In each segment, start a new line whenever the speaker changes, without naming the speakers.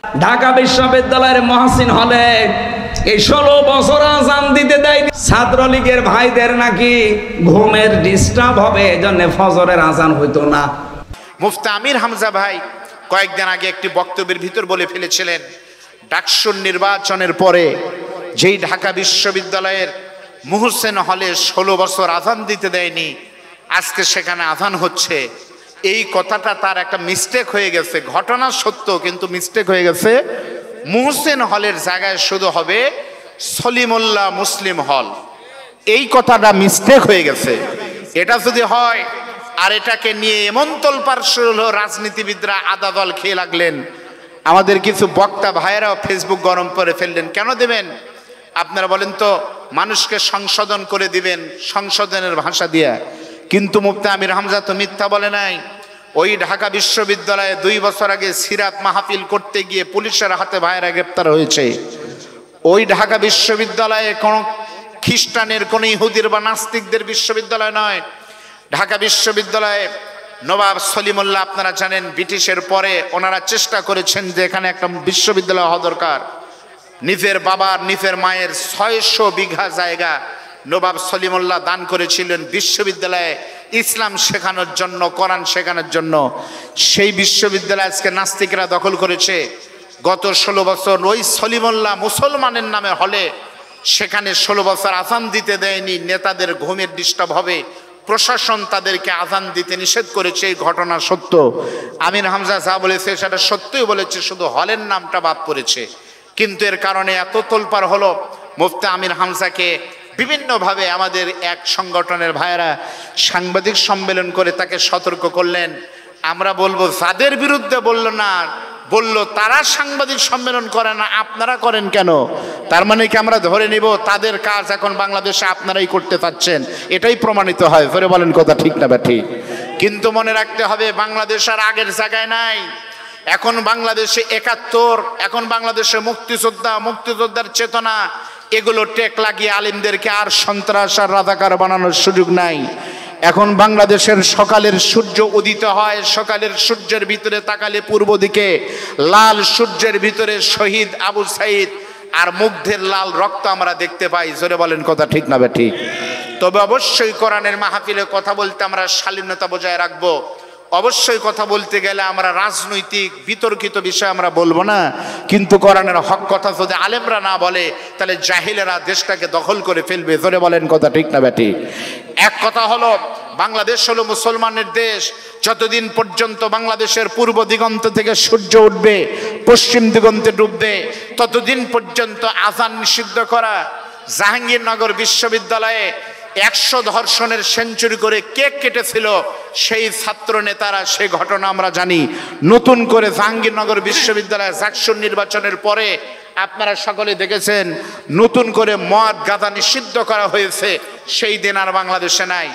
ঢাকা বিশ্ববিদ্যালয়ের মহসিন হলে এই 16 বছর আজান দিতে দেয়। ছাত্রলীগের ভাইদের নাকি ঘুমের ডিস্টার্ব হবে, এজন্য ফজরের আজান হইতো না।
মুফতি আমির হামজা ভাই কয়েকদিন আগে একটি বক্তব্যের ভিতর বলে ফেলেছিলেন, ডাকসুর নির্বাচনের পরে যেই ঢাকা বিশ্ববিদ্যালয়ের মুহসিন হলে 16 বছর আজান দিতে দেয়নি, আজকে সেখানে আজান হচ্ছে। এই কথাটা তার একটা মিস্টেক হয়ে গেছে। ঘটনা সত্য, কিন্তু মিস্টেক হয়ে গেছে। মুহসিন হলের জায়গায় শুধু হবে সলিমুল্লাহ মুসলিম হল। এই কথাটা মিস্টেক হয়ে গেছে। এটা যদি হয়, আর এটাকে নিয়ে এমন তোলপাড় শুরু হলো, রাজনীতিবিদরা আদা দল খেয়ে লাগলেন। আমাদের কিছু বক্তা ভাইয়েরাও ফেসবুক গরম করে ফেললেন। কেন দেবেন আপনারা বলেন তো? মানুষকে সংশোধন করে দিবেন সংশোধনের ভাষা দিয়ে। কিন্তু মুফতি আমির হামজা তো মিথ্যা বলে নাই। ওই ঢাকা বিশ্ববিদ্যালয়ে 2 বছর আগে সিরাত মাহফিল করতে গিয়ে পুলিশের হাতে ভাইয়েরা গ্রেপ্তার হয়েছে। ওই ঢাকা বিশ্ববিদ্যালয়ে কোনো খ্রিস্টানের, কোনো ইহুদির বা নাস্তিকদের বিশ্ববিদ্যালয় নয়। ঢাকা বিশ্ববিদ্যালয়ে নবাব সলিমুল্লাহ, আপনারা জানেন, ব্রিটিশের পরে ওনারা চেষ্টা করেছেন যে এখানে একটা বিশ্ববিদ্যালয় হওয়া দরকার। নিজের বাবার, নিজের মায়ের 600 বিঘা জায়গা নবাব সলিমুল্লাহ দান করেছিলেন বিশ্ববিদ্যালয়ে ইসলাম শেখানোর জন্য, কোরআন শেখানোর জন্য। সেই বিশ্ববিদ্যালয় আজকে নাস্তিকরা দখল করেছে। গত 16 বছর ওই সলিমুল্লাহ মুসলমানের নামে হলে সেখানে 16 বছর আজান দিতে দেয়নি। নেতাদের ঘুমের ডিস্টার্ব হবে, প্রশাসন তাদেরকে আজান দিতে নিষেধ করেছে। এই ঘটনা সত্য। আমির হামজা যা বলেছে সেটা সত্যই বলেছে, শুধু হলের নামটা বাদ পড়েছে। কিন্তু এর কারণে এত তোলপাড় হলো। মুফতি আমির হামজাকে বিভিন্নভাবে আমাদের এক সংগঠনের ভাইয়েরা সাংবাদিক সম্মেলন করে তাকে সতর্ক করলেন। আমরা বলবো, যাদের বিরুদ্ধে বললো তারা সাংবাদিক সম্মেলন করে না, আপনারা করেন কেন? তার মানে কি আমরা ধরে নিব তাদের কাজ এখন বাংলাদেশে আপনারাই করতে চাচ্ছেন? এটাই প্রমাণিত হয়। ধরে বলেন কথা ঠিক না ব্যাঠিক? কিন্তু মনে রাখতে হবে, বাংলাদেশ আর আগের জায়গায় নাই। এখন বাংলাদেশে 71, এখন বাংলাদেশে মুক্তিযোদ্ধার চেতনা, এগুলো টেক লাগিয়ে আলিমদেরকে আর সন্ত্রাস আর রাজাকার বানানোর সুযোগ নাই। এখন বাংলাদেশের সকালের সূর্য উদিত হয়, সকালের সূর্যের ভিতরে তাকালে পূর্ব দিকে লাল সূর্যের ভিতরে শহীদ আবু সাইদ আর মুগ্ধের লাল রক্ত আমরা দেখতে পাই। জোরে বলেন কথা ঠিক না ঠিক? তবে অবশ্যই কোরআনের মাহফিলে কথা বলতে আমরা শালীনতা বজায় রাখবো। অবশ্যই কথা বলতে গেলে আমরা রাজনৈতিক বিতর্কিত বিষয় আমরা বলবো না। কিন্তু কোরআনের হক কথা যদি আলেমরা না বলে, তাহলে জাহিলেরা দেশটাকে দখল করে ফেলবে। জোরে বলেন কথা ঠিক না ঠিক? এক কথা হলো, বাংলাদেশ হলো মুসলমানের দেশ। যতদিন পর্যন্ত বাংলাদেশের পূর্ব দিগন্ত থেকে সূর্য উঠবে, পশ্চিম দিগন্তে ডুববে, ততদিন পর্যন্ত আযান নিষিদ্ধ করা। জাহাঙ্গীরনগর বিশ্ববিদ্যালয়ে 100 ধর্ষণের সেঞ্চুরি করে কেক কেটেছিল সেই ছাত্র নেতারা, সেই ঘটনা আমরা জানি। নতুন করে জাহাঙ্গীরনগর বিশ্ববিদ্যালয়ে জাকসুর নির্বাচনের পরে আপনারা সকলে দেখেছেন, নতুন করে মদ গাঁজা নিষিদ্ধ করা হয়েছে। সেই দিন আর বাংলাদেশে নাই।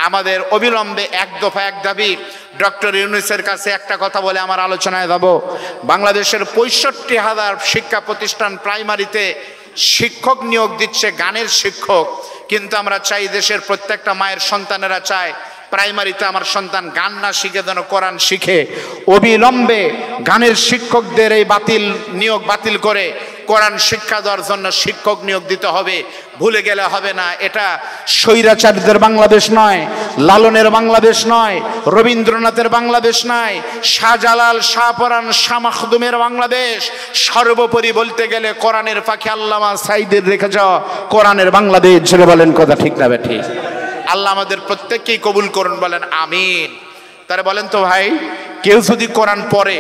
আমাদের অবিলম্বে এক দফা এক দাবি, ডক্টর ইউনূসের কাছে একটা কথা বলে আমার আলোচনায় যাব। বাংলাদেশের 65,000 শিক্ষা প্রতিষ্ঠান প্রাইমারিতে শিক্ষক নিয়োগ দিচ্ছে, গানের শিক্ষক। কিন্তু আমরা চাই, দেশের প্রত্যেকটা মায়ের সন্তানেরা চায় প্রাইমারিতে আমার সন্তান গান না শিখে যেন কোরআন শিখে। অবিলম্বে গানের শিক্ষকদের এই নিয়োগ বাতিল করে কোরআন শিক্ষা দেওয়ার জন্য শিক্ষক নিয়োগ দিতে হবে। ভুলে গেলে হবে না, এটা স্বৈরাচারীদের বাংলাদেশ নয়, লালনের বাংলাদেশ নয়, রবীন্দ্রনাথের বাংলাদেশ নয়, শাহজালাল, শাহপরান, শাহ মাখদুমের বাংলাদেশ। সর্বোপরি বলতে গেলে কোরআনের পাখি আল্লামা সাইদের রেখে যাওয়া কোরআনের বাংলাদেশ। ছেড়ে বলেন কথা ঠিক না বেঠি? আল্লাহ আমাদের প্রত্যেককেই কবুল করুন, বলেন আমিন। তারা বলেন তো ভাই, কেউ যদি কোরআন পড়ে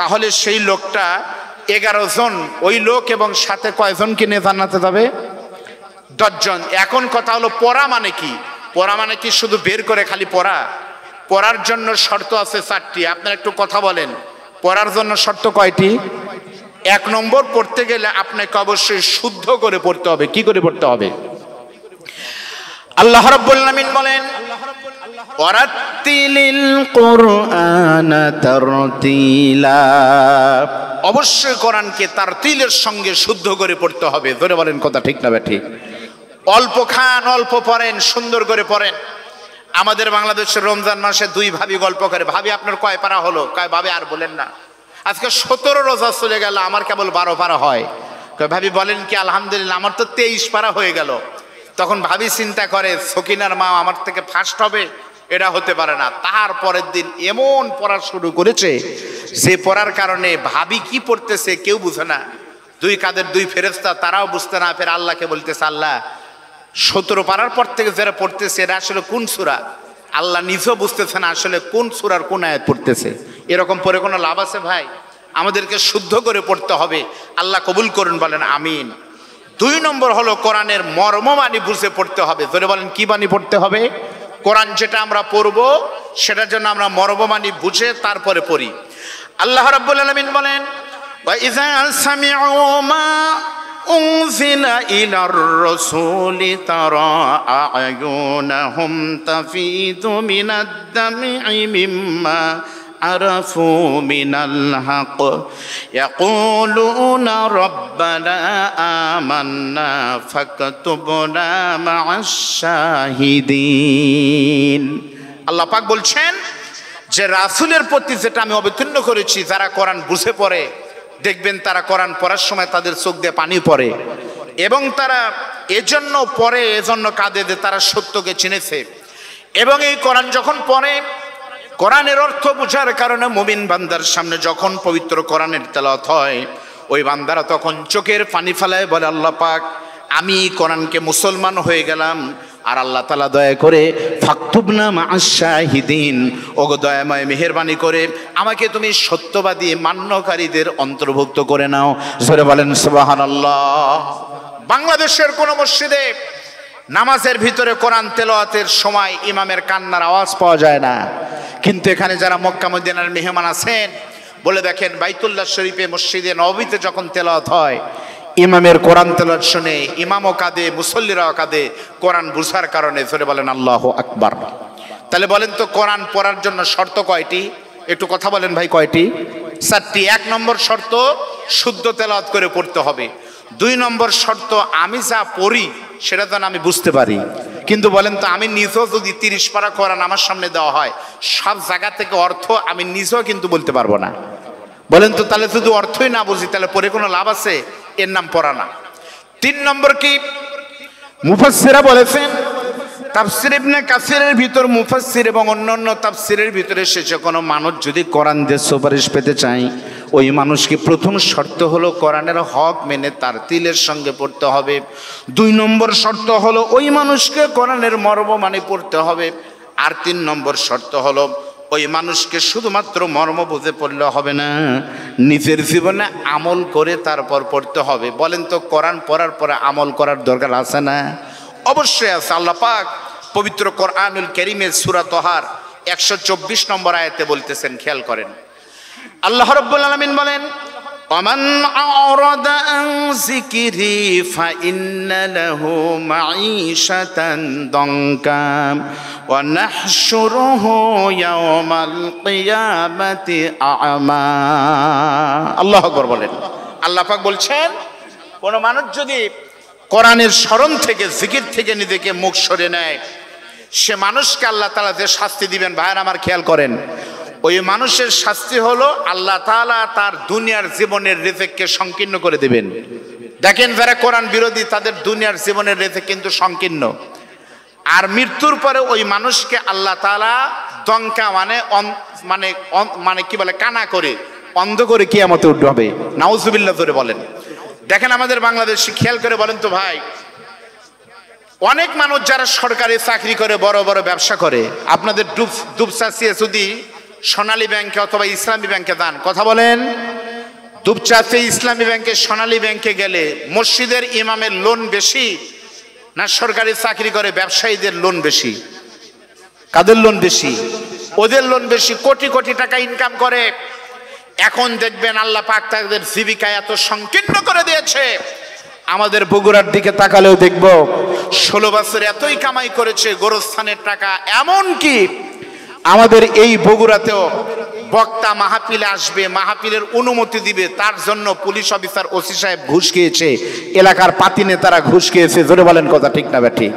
তাহলে সেই লোকটা 11 জন, ওই লোক এবং সাথে কয়জনকে নিয়ে জান্নাতে যাবে? 10 জন। এখন কথা হলো, পড়া মানে কি? পড়া মানে কি শুধু বের করে খালি পড়া? পড়ার জন্য শর্ত আছে 4টি। আপনারা একটু কথা বলেন, পড়ার জন্য শর্ত কয়টি? 1 নম্বর, পড়তে গেলে আপনাকে অবশ্যই শুদ্ধ করে পড়তে হবে। কি করে পড়তে হবে? আল্লাহ রাব্বুল আলামিন বলেন, ওয়ারাত্তিলিল কুরআনা তারতিলা। অবশ্যই কোরআনকে তারতিলের সঙ্গে শুদ্ধ করে পড়তে হবে। ধরে বলেন কথা ঠিক না ঠিক? অল্প খান, অল্প পড়েন, সুন্দর করে পড়েন। আমাদের বাংলাদেশের রমজান মাসে 2 ভাবি গল্প করে, ভাবি আপনার কয় পারা হলো? কয় ভাবি আর বলেন না, আজকে 17 রোজা চলে গেল, আমার কেবল 12 পারা হয়। ভাবি বলেন কি আলহামদুলিল্লাহ, আমার তো 23 পারা হয়ে গেল। তখন ভাবি চিন্তা করে সকিনার মা আমার থেকে ফার্স্ট হবে, এটা হতে পারে না। তার পরের দিন এমন পড়া শুরু করেছে যে পড়ার কারণে ভাবি কি পড়তেছে কেউ বুঝে না। দুই কাদের দুই ফেরেশতা, তারাও বুঝতে না ফের আল্লাহকে বলতেছে, আল্লাহ 17 পারার পর থেকে যারা পড়তেছে এরা আসলে কোন সূরা? আল্লাহ নিজেও বুঝতেছে না আসলে কোন সূরার কোন আয়াত পড়তেছে। এরকম পরে কোনো লাভ আছে ভাই? আমাদেরকে শুদ্ধ করে পড়তে হবে। আল্লাহ কবুল করুন, বলেন আমিন। 2 নম্বর হলো কোরআনের মর্মবাণী বুঝে পড়তে হবে। ধরে বলেন কি বাণী পড়তে হবে? কোরআন যেটা আমরা পড়ব সেটার জন্য আমরা মর্মবাণী বুঝে তারপরে পড়ি। আল্লাহ রাব্বুল আলামিন বলেন, ওয়া ইযা সামি'ু মা উনজিলা ইলার রাসূলি তারা আ'য়ুনাহুম তাফিদু মিনাদ দাম'i মিম্মা عرفوا من الحق يقولون ربنا آمنا فاكتبنا مع الشاهدين। আল্লাহ পাক বলছেন যে রাসূলের প্রতি যেটা আমি অবতীর্ণ করেছি, যারা কোরআন বুঝে পড়ে দেখবেন তারা কোরআন পড়ার সময় তাদের চোখ দিয়ে পানি পড়ে, এবং তারা এজন্য পড়ে, এজন্য কাঁদে যে তারা সত্যকে চিনেছে। এবং এই কোরআন যখন পড়ে, কোরআনের অর্থ বোঝার কারণে মুমিন বান্দার সামনে যখন পবিত্র কোরআনের তেলাওয়াত হয়, ওই বান্দারা তখন চোখের পানি ফেলায় বলে, আল্লাহ পাক আমি কোরআনকে মুসলমান হয়ে গেলাম। আর আল্লাহ তাআলা দয়া করে ফাকতুবনা মা'আশ শাহিদিন, ওগো দয়াময় মেহেরবানি করে আমাকে তুমি সত্যবাদী মান্যকারীদের অন্তর্ভুক্ত করে নাও। জোরে বলেন সুবহানাল্লাহ। বাংলাদেশের কোন মসজিদে নামাজের ভিতরে কোরআন তেলাওয়াতের সময় ইমামের কান্নার আওয়াজ পাওয়া যায় না, কিন্তু এখানে যারা মক্কা মদিনার মেহমান আছেন বলে দেখেন, বাইতুল্লাহ শরীফে মসজিদে নববীতে যখন তেলাওয়াত হয়, ইমামের কোরআন তেলাওয়াত শুনে ইমামও কাঁদে, মুসল্লিরাও কাঁদে, কোরআন বুঝার কারণে। ধরে বলেন আল্লাহু আকবার। তাহলে বলেন তো কোরআন পড়ার জন্য শর্ত কয়টি? একটু কথা বলেন ভাই, কয়টি? 4টি। 1 নম্বর শর্ত শুদ্ধ তেলাওয়াত করে পড়তে হবে। 2 নম্বর শর্ত আমি যা পড়ি সেটা যেন আমি বুঝতে পারি। কিন্তু বলেন তো আমি নিজেও যদি 30 পারা কোরআন আমার সামনে দেওয়া হয়, সব জায়গা থেকে অর্থ আমি নিজেও কিন্তু বলতে পারবো না। বলেন তো তাহলে যদি অর্থই না বুঝি তাহলে পড়ে কোনো লাভ আছে? এর নাম পড়া না। 3 নম্বর কি? মুফাসসিররা বলেছেন, তাফসীর ইবনে কাসিরের ভিতর মুফাসসির এবং অন্যান্য তাফসীরের ভিতরে এসেছে, কোনো মানুষ যদি কোরআন দিয়ে সুপারিশ পেতে চায়, ওই মানুষকে প্রথম শর্ত হলো কোরআনের হক মেনে তার তিলের সঙ্গে পড়তে হবে। 2 নম্বর শর্ত হলো ওই মানুষকে কোরআনের মর্ম মানে পড়তে হবে। আর 3 নম্বর শর্ত হলো ওই মানুষকে শুধুমাত্র মর্ম বুঝে পড়লে হবে না, নিজের জীবনে আমল করে তারপর পড়তে হবে। বলেন তো কোরআন পড়ার পরে আমল করার দরকার আছে না? অবশ্যই আছে। আল্লাহ পাক পবিত্র কোরআনুল কারীমের সূরা তাহার 124 নম্বর আয়াতে বলতেছেন, খেয়াল করেন। আল্লাহ রাব্বুল আলামিন বলেন, ওয়ামান আ'রাদা আন যিকরি ফাইন্না লাহু মাঈশাতান দানকা ওয়া নাহশুরুহু ইয়াওমাল কিয়ামাতি আ'মা। আল্লাহু আকবার বলেন। আল্লাহ পাক বলছেন, কোন মানুষ যদি কোরআনের স্মরণ থেকে, জিকির থেকে নিজেকে মুখ সরে নেয়, সে মানুষকে আল্লাহ তাআলা যে শাস্তি দিবেন, ভাইয়ের আমার খেয়াল করেন, ওই মানুষের শাস্তি হলো আল্লাহ তাআলা তার দুনিয়ার জীবনের রিজিককে সংকীর্ণ করে দিবেন। দেখেন যারা কোরআন বিরোধী তাদের দুনিয়ার জীবনের রিজিক কিন্তু সংকীর্ণ। আর মৃত্যুর পরে ওই মানুষকে আল্লাহ তাআলা দঙ্কা মানে কি বলে, কানা করে, অন্ধ করে কিয়ামতে উঠবে। নাউজুবিল্লাহ ধরে বলেন। দেখেন আমাদের বাংলাদেশে খেয়াল করে বলেন তো ভাই, অনেক মানুষ যারা সরকারি চাকরি করে, বড় বড় ব্যবসা করে, আপনাদের দুবচাচিয়ে যদি সোনালী ব্যাংকে অথবা ইসলামী ব্যাংকে যান, কথা বলেন, দুবচাচিয়ে ইসলামী ব্যাংকে, সোনালী ব্যাংকে গেলে মসজিদের ইমামের লোন বেশি না সরকারি চাকরি করে ব্যবসায়ীদের লোন বেশি? কাদের লোন বেশি? ওদের লোন বেশি। কোটি কোটি টাকা ইনকাম করে। এখন দেখবেন আল্লাহ পাক তাদের জীবিকা এত সংকীর্ণ করে দিয়েছে, আমাদের বগুড়ার দিকে তাকালেও দেখব 16 বছর এতই কামাই করেছে গোরস্থানের টাকা। এমন কি আমাদের এই বগুড়াতেও বক্তা মাহফিলে আসবে, মাহফিলের অনুমতি দিবে, তার জন্য পুলিশ অফিসার, ওসি সাহেব ঘুষ খেয়েছে, এলাকার পাতি নেতারা ঘুষ খেয়েছে। জোরে বলেন কথা ঠিক না ব্যাঠি?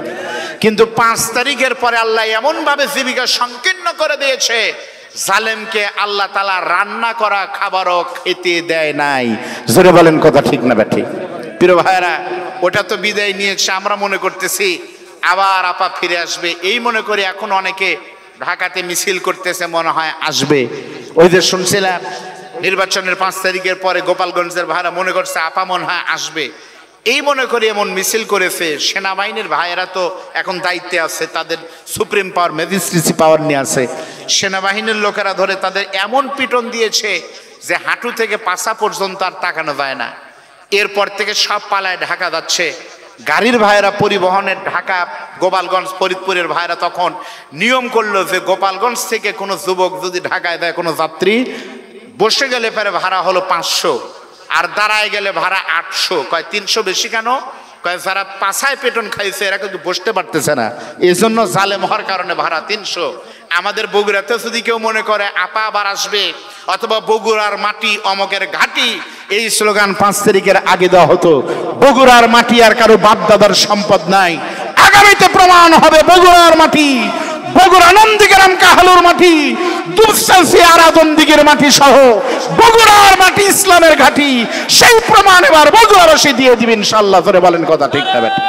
কিন্তু 5 তারিখের পরে আল্লাহ এমন ভাবে জীবিকা সংকীর্ণ করে দিয়েছে, জালেমকে আল্লাহ তাআলা রান্না করা খাবারও খেতে দেয় নাই। জোরে বলেন কথা ঠিক না ঠিক? প্রিয় ভাইরা, ওটা তো বিদায় নিয়েছে, আমরা মনে করতেছি আবার আপা ফিরে আসবে, এই মনে করি এখন অনেকে ঢাকাতে মিছিল করতেছে, মনে হয় আসবে। ওই যে শুনছিলাম নির্বাচনের 5 তারিখের পরে গোপালগঞ্জের ভাইরা মনে করছে আপা মনে হয় আসবে, এই মনে করি এমন মিছিল করেছে। সেনাবাহিনীর ভাইয়েরা তো এখন দায়িত্বে আছে, তাদের সুপ্রিম পাওয়ার ম্যাজিস্ট্রেসি পাওয়ার নিয়ে আছে। সেনাবাহিনীর লোকেরা ধরে তাদের এমন পিটন দিয়েছে যে হাঁটু থেকে পাছা পর্যন্ত আর তাকানো যায় না। এরপর থেকে সব পালায় ঢাকা যাচ্ছে। গাড়ির ভাইয়েরা পরিবহনের ঢাকা গোপালগঞ্জ ফরিদপুরের ভাইয়েরা তখন নিয়ম করলো যে গোপালগঞ্জ থেকে কোনো যুবক যদি ঢাকায় দেয় কোনো যাত্রী, বসে গেলে পরে ভাড়া হলো 500, আর দাঁড়ায় গেলে ভাড়া 800। কয় 300 বেশি কেন? কয় যারা পাছায় পেটন খাইছে এরা কিন্তু বসতে পারতেছে না, এই জন্য জালেম হওয়ার কারণে ভাড়া 300। আমাদের বগুড়াতে যদি কেউ মনে করে আপা আবার আসবে অথবা বগুড়ার মাটি অমকের ঘাটি, এই স্লোগান 5 তারিখের আগে দেওয়া হতো। বগুড়ার মাটি আর কারো বাপ দাদার সম্পদ নাই, আগামীতে প্রমাণ হবে বগুড়ার মাটি, বগুড়া নন্দীগ্রাম কাহালুর মাটি, দুপচাঁচি আরাদন্দিগের মাটি সহ বগুড়ার মাটি ইসলামের ঘাটি। সেই প্রমাণ এবার বগুড়া রশি দিয়ে দিবেন ইনশাআল্লাহ। ধরে বলেন কথা ঠিক না ঠিক?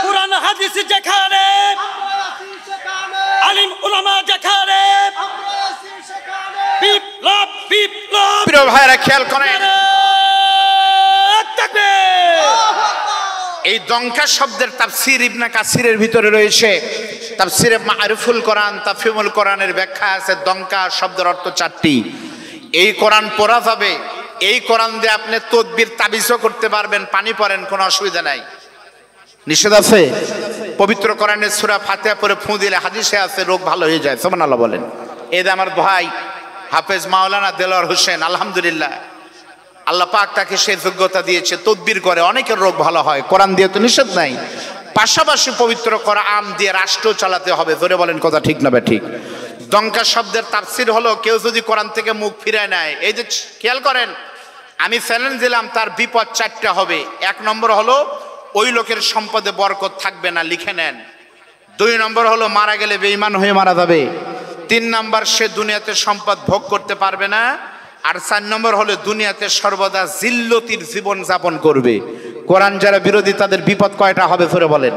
কুরআন হাদিস যেখানে, আলিম উলামা যেখানে, বিপ্লব বিপ্লব।
প্রিয় ভাইরা খেয়াল করেন, এই দঙ্কা শব্দের তাফসীর ইবনে কাসিরের ভিতরে রয়েছে। তাফসীরে মারিফুল কোরআন, তাফহিমুল কোরআনের ব্যাখ্যা আছে। দঙ্কা শব্দের অর্থ 4টি। এই কোরআন পড়া যাবে, এই কোরআন দিয়ে আপনি তদবির তাবিজও করতে পারবেন, পানি পড়েন কোনো অসুবিধা নাই, নিষেধ আছে। পবিত্র কোরআনের সূরা ফাতিহা পড়ে ফু দিলে হাদিসে আছে রোগ ভালো হয়ে যায়। সুবহানাল্লাহ বলেন। এই যে আমার ভাই হাফেজ মাওলানা দেলোয়ার হোসেন, আলহামদুলিল্লাহ আল্লাহ পাক তাকে সেই যোগ্যতা দিয়েছে, তদবির করে, অনেকের রোগ ভালো হয়। কোরআন দিয়ে তো নিষেধ নাই, পাশাপাশি পবিত্র কোরআন দিয়ে রাষ্ট্র চালাতে হবে। ধরে বলেন কথা ঠিক না ঠিক? দঙ্কা শব্দের তাফসীর হলো কেউ যদি কোরআন থেকে মুখ ফিরায় নেয়। এই যে খেয়াল করেন, আমি চ্যালেঞ্জ দিলাম তার বিপদ 4টা হবে। 1 নম্বর হলো ওই লোকের সম্পদে বরকত থাকবে না, লিখে নেন। 2 নম্বর হলো মারা গেলে বেঈমান হয়ে মারা যাবে। 3 নম্বর সে দুনিয়াতে সম্পদ ভোগ করতে পারবে না। আর 4 নম্বর হলো দুনিয়াতে সর্বদা জিল্লতির জীবন যাপন করবে। কোরআন যারা বিরোধী তাদের বিপদ কয়টা হবে ধরে বলেন?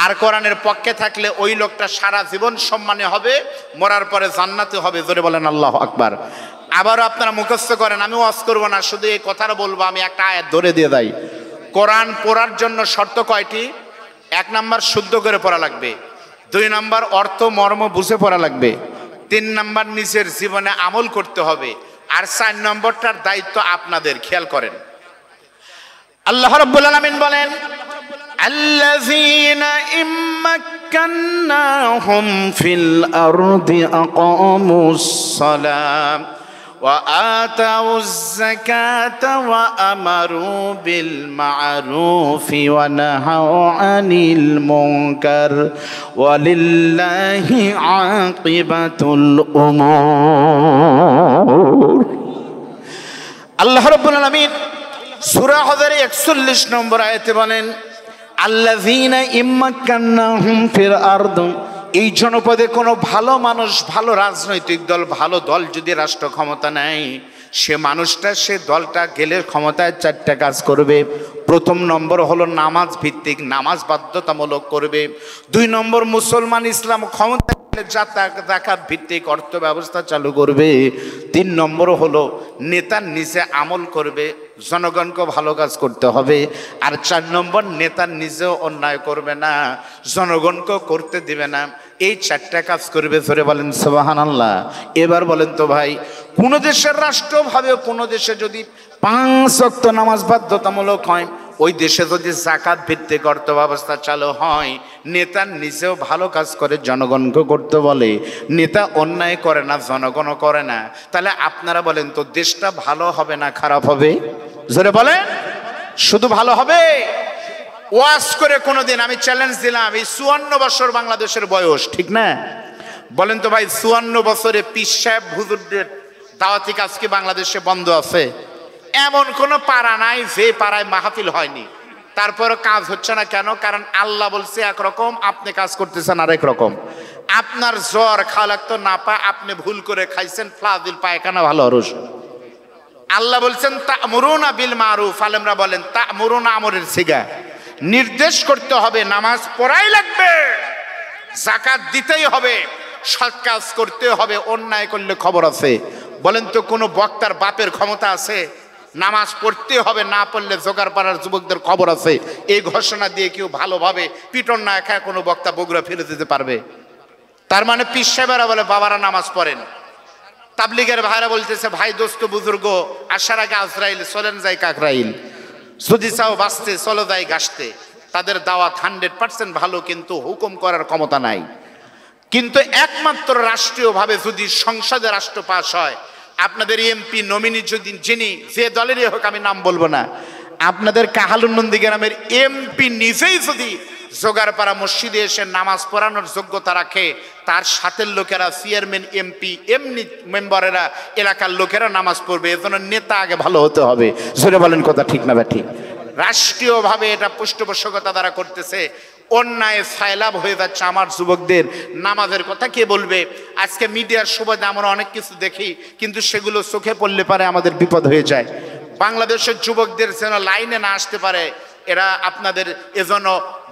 আর কোরআনের পক্ষে থাকলে ওই লোকটা সারা জীবন সম্মানে হবে, মরার পরে জান্নাতে হবে। ধরে বলেন আল্লাহু আকবার। আবারও আপনারা মুখস্থ করেন, আমি ওয়াজ করবো না, শুধু এই কথাটা বলবো। আমি একটা আয়াত ধরে দিয়ে দেই। কোরআন পড়ার জন্য শর্ত কয়টি? 1 নম্বর শুদ্ধ করে পড়া লাগবে, 2 নম্বর অর্থ মর্ম বুঝে পড়া লাগবে, 3 নম্বর নিজের জীবনে আমল করতে হবে, আর 4 নম্বরটার দায়িত্ব আপনাদের। খেয়াল করেন, আল্লাহ রাব্বুল আলামিন বলেন, আল্লাযীনা ইম্মাক্কান্নাহুম ফিল আরদি আকামুস সালাম ওয়া আতাউজ যাকাতা ওয়া আমারু বিল মা'রুফি ওয়া নাহাউ আনিল মুনকার ওয়ালিল্লাহি আকিবাতুল উমুর। আল্লাহ রাব্বুল আলামিন সূরা হজরে 41 নম্বর আয়াতে বলেন, আল্লাযীনা ইম্মাক্কান্নাহুম ফিল আরদ, এই জনপদে কোনো ভালো মানুষ, ভালো রাজনৈতিক দল, ভালো দল যদি রাষ্ট্র ক্ষমতা নেয়, সে মানুষটা, সে দলটা গেলে ক্ষমতায় 4টা কাজ করবে। 1 নম্বর হলো নামাজ ভিত্তিক, নামাজ বাধ্যতামূলক করবে। 2 নম্বর মুসলমান ইসলাম ক্ষমতা যাকাত ভিত্তিক অর্থ ব্যবস্থা চালু করবে। 3 নম্বর হলো নেতার নিজে আমল করবে, জনগণকে ভালো কাজ করতে হবে। আর 4 নম্বর নেতার নিজেও অন্যায় করবে না, জনগণকেও করতে দিবে না। এই 4টা কাজ করবে। ধরে বলেন সুবহানাল্লাহ। এবার বলেন তো ভাই, কোন দেশের রাষ্ট্রভাবে কোন দেশে যদি 5 ওয়াক্ত নামাজ বাধ্যতামূলক হয়, ওই দেশে যদি যাকাত ভিত্তিক অর্থ ব্যবস্থা চালু হয়, নেতা নিজেও ভালো কাজ করে, জনগণকে করতে বলে, নেতা অন্যায় করে না, জনগণও করে না, তাহলে আপনারা বলেন তো দেশটা ভালো হবে না খারাপ হবে? জোরে বলেন। শুধু ভালো হবে? ওয়াজ করে কোনোদিন আমি চ্যালেঞ্জ দিলাম, এই 54 বছর বাংলাদেশের বয়স, ঠিক না? বলেন তো ভাই, 54 বছরে পীর সাহেব হুজুরদের দাওয়াতি কাজ কি বাংলাদেশে বন্ধ আছে? এমন কোন পাড়া নাই যে পাড়ায় মাহফিল হয়নি। তারপরও কাজ হচ্ছে না কেন? কারণ আল্লাহ বলছে একরকম, আপনি কাজ করতেছেন আরেক রকম। আপনার জ্বর খাওয়া লাগতো না পায়, আপনি ভুল করে খাইছেন ফ্লাজিল পায়খানা ভালো রস। আল্লাহ বলছেন তা'মুরুনা বিল মারুফ, আলেমরা বলেন তা'মুরুনা আমরের সিগা, নির্দেশ করতে হবে, নামাজ পড়াই লাগবে, যাকাত দিতেই হবে, সৎ কাজ করতে হবে, অন্যায় করলে খবর আছে। বলেন তো কোনো বক্তার বাপের ক্ষমতা আছে? নামাজ পড়তে হবে, না পড়লে জোগাড় পাড়ার যুবকদের খবর আছে, এই ঘোষণা দিয়ে কেউ ভালোভাবে পিটন না খায় কোনো বক্তা বগুড়া ফিরে যেতে পারবে? তার মানে পীর সাহেবেরা বলে বাবারা নামাজ পড়েন, তাবলিগের ভাইরা বলতেছে ভাই দোস্ত বুজুর্গ আসার আগে আজরাইল, চলেন যাই কাকরাইল, যদি চাও বাঁচতে চলো যাই গাছতে। তাদের দাওয়াত 100% ভালো, কিন্তু হুকুম করার ক্ষমতা নাই। কিন্তু একমাত্র রাষ্ট্রীয়ভাবে যদি সংসদে রাষ্ট্র পাস হয়, আপনাদের এমপি নমিনি যদি যিনি যে দলেরই হোক, আমি নাম বলবো না, আপনাদের কাহালুনন্দী গ্রামের এমপি নিজেই যদি জোগাড়পাড়া মসজিদে এসে নামাজ পড়ানোর যোগ্যতা রাখে, তার সাথের লোকেরা, চেয়ারম্যান, এমপি, এমনি মেম্বারেরা, এলাকার লোকেরা নামাজ পড়বে। এজন্য নেতা আগে ভালো হতে হবে। জোরে বলেন কথা ঠিক না ব্যাঠি? রাষ্ট্রীয়ভাবে এটা পৃষ্ঠপোষকতা দ্বারা করতেছে, অন্যায় ফায়লাভ হয়ে যাচ্ছে আমার যুবকদের। নামাজের কথা কে বলবে? আজকে মিডিয়ার সুবাদে আমরা অনেক কিছু দেখি, কিন্তু সেগুলো চোখে পড়লে পারে আমাদের বিপদ হয়ে যায়। বাংলাদেশের যুবকদের যেন লাইনে না আসতে পারে, এরা আপনাদের এজন্য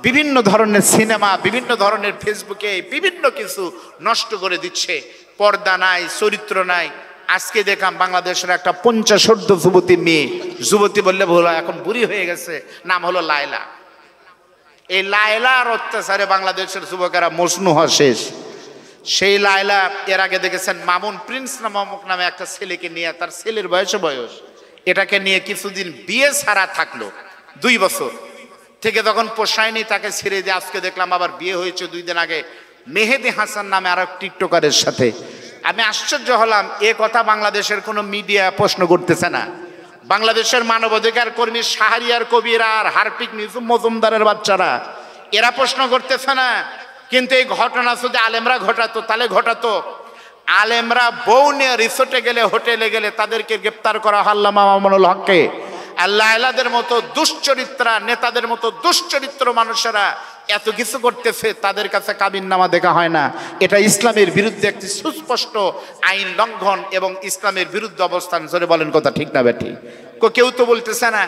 বিভিন্ন ধরনের সিনেমা, বিভিন্ন ধরনের ফেসবুকে বিভিন্ন কিছু নষ্ট করে দিচ্ছে। পর্দা নাই, চরিত্র নাই। আজকে দেখলাম বাংলাদেশের একটা 50 যুবতী মেয়ে, যুবতী বললে ভুল হয়, এখন বুড়ি হয়ে গেছে, নাম হলো লায়লা। এই লায়লার অত্যাচারে বাংলাদেশের যুবকেরা মজনু হওয়া শেষ। সেই লায়লা এর আগে দেখেছেন মামুন প্রিন্স নামে একটা ছেলেকে নিয়ে, তার ছেলের বয়স, এটাকে নিয়ে কিছুদিন বিয়ে ছাড়া থাকলো, 2 বছর থেকে যখন পোষায়নি তাকে ছেড়ে দিয়ে আজকে দেখলাম আবার বিয়ে হয়েছে 2 দিন আগে মেহেদি হাসান নামে আর এক টিকটকারের সাথে। আমি আশ্চর্য হলাম, এ কথা বাংলাদেশের কোনো মিডিয়া প্রশ্ন করতেছে না। বাংলাদেশের মানবাধিকার কর্মী শাহরিয়ার কবিরা আর হারপিক নিজুম মজুমদারের বাচ্চারা, এরা প্রশ্ন করতেছে না। কিন্তু এই ঘটনা যদি আলেমরা ঘটাতো তাহলে ঘটাতো। আলেমরা বউ নিয়ে রিসোর্টে গেলে, হোটেলে গেলে তাদেরকে গ্রেপ্তার করা আল্লামা মামুনুল হককে। আল্লাহ আল্লাহদের মতো দুশ্চরিত্রা নেতাদের মতো দুশ্চরিত্র মানুষেরা এত কিছু করতেছে, তাদের কাছে কাবিননামা দেখা হয় না। এটা ইসলামের বিরুদ্ধে একটি সুস্পষ্ট আইন লঙ্ঘন এবং ইসলামের বিরুদ্ধে অবস্থান। জোরে বলেন কথা ঠিক না বেঠি? কেউ তো বলতেছে না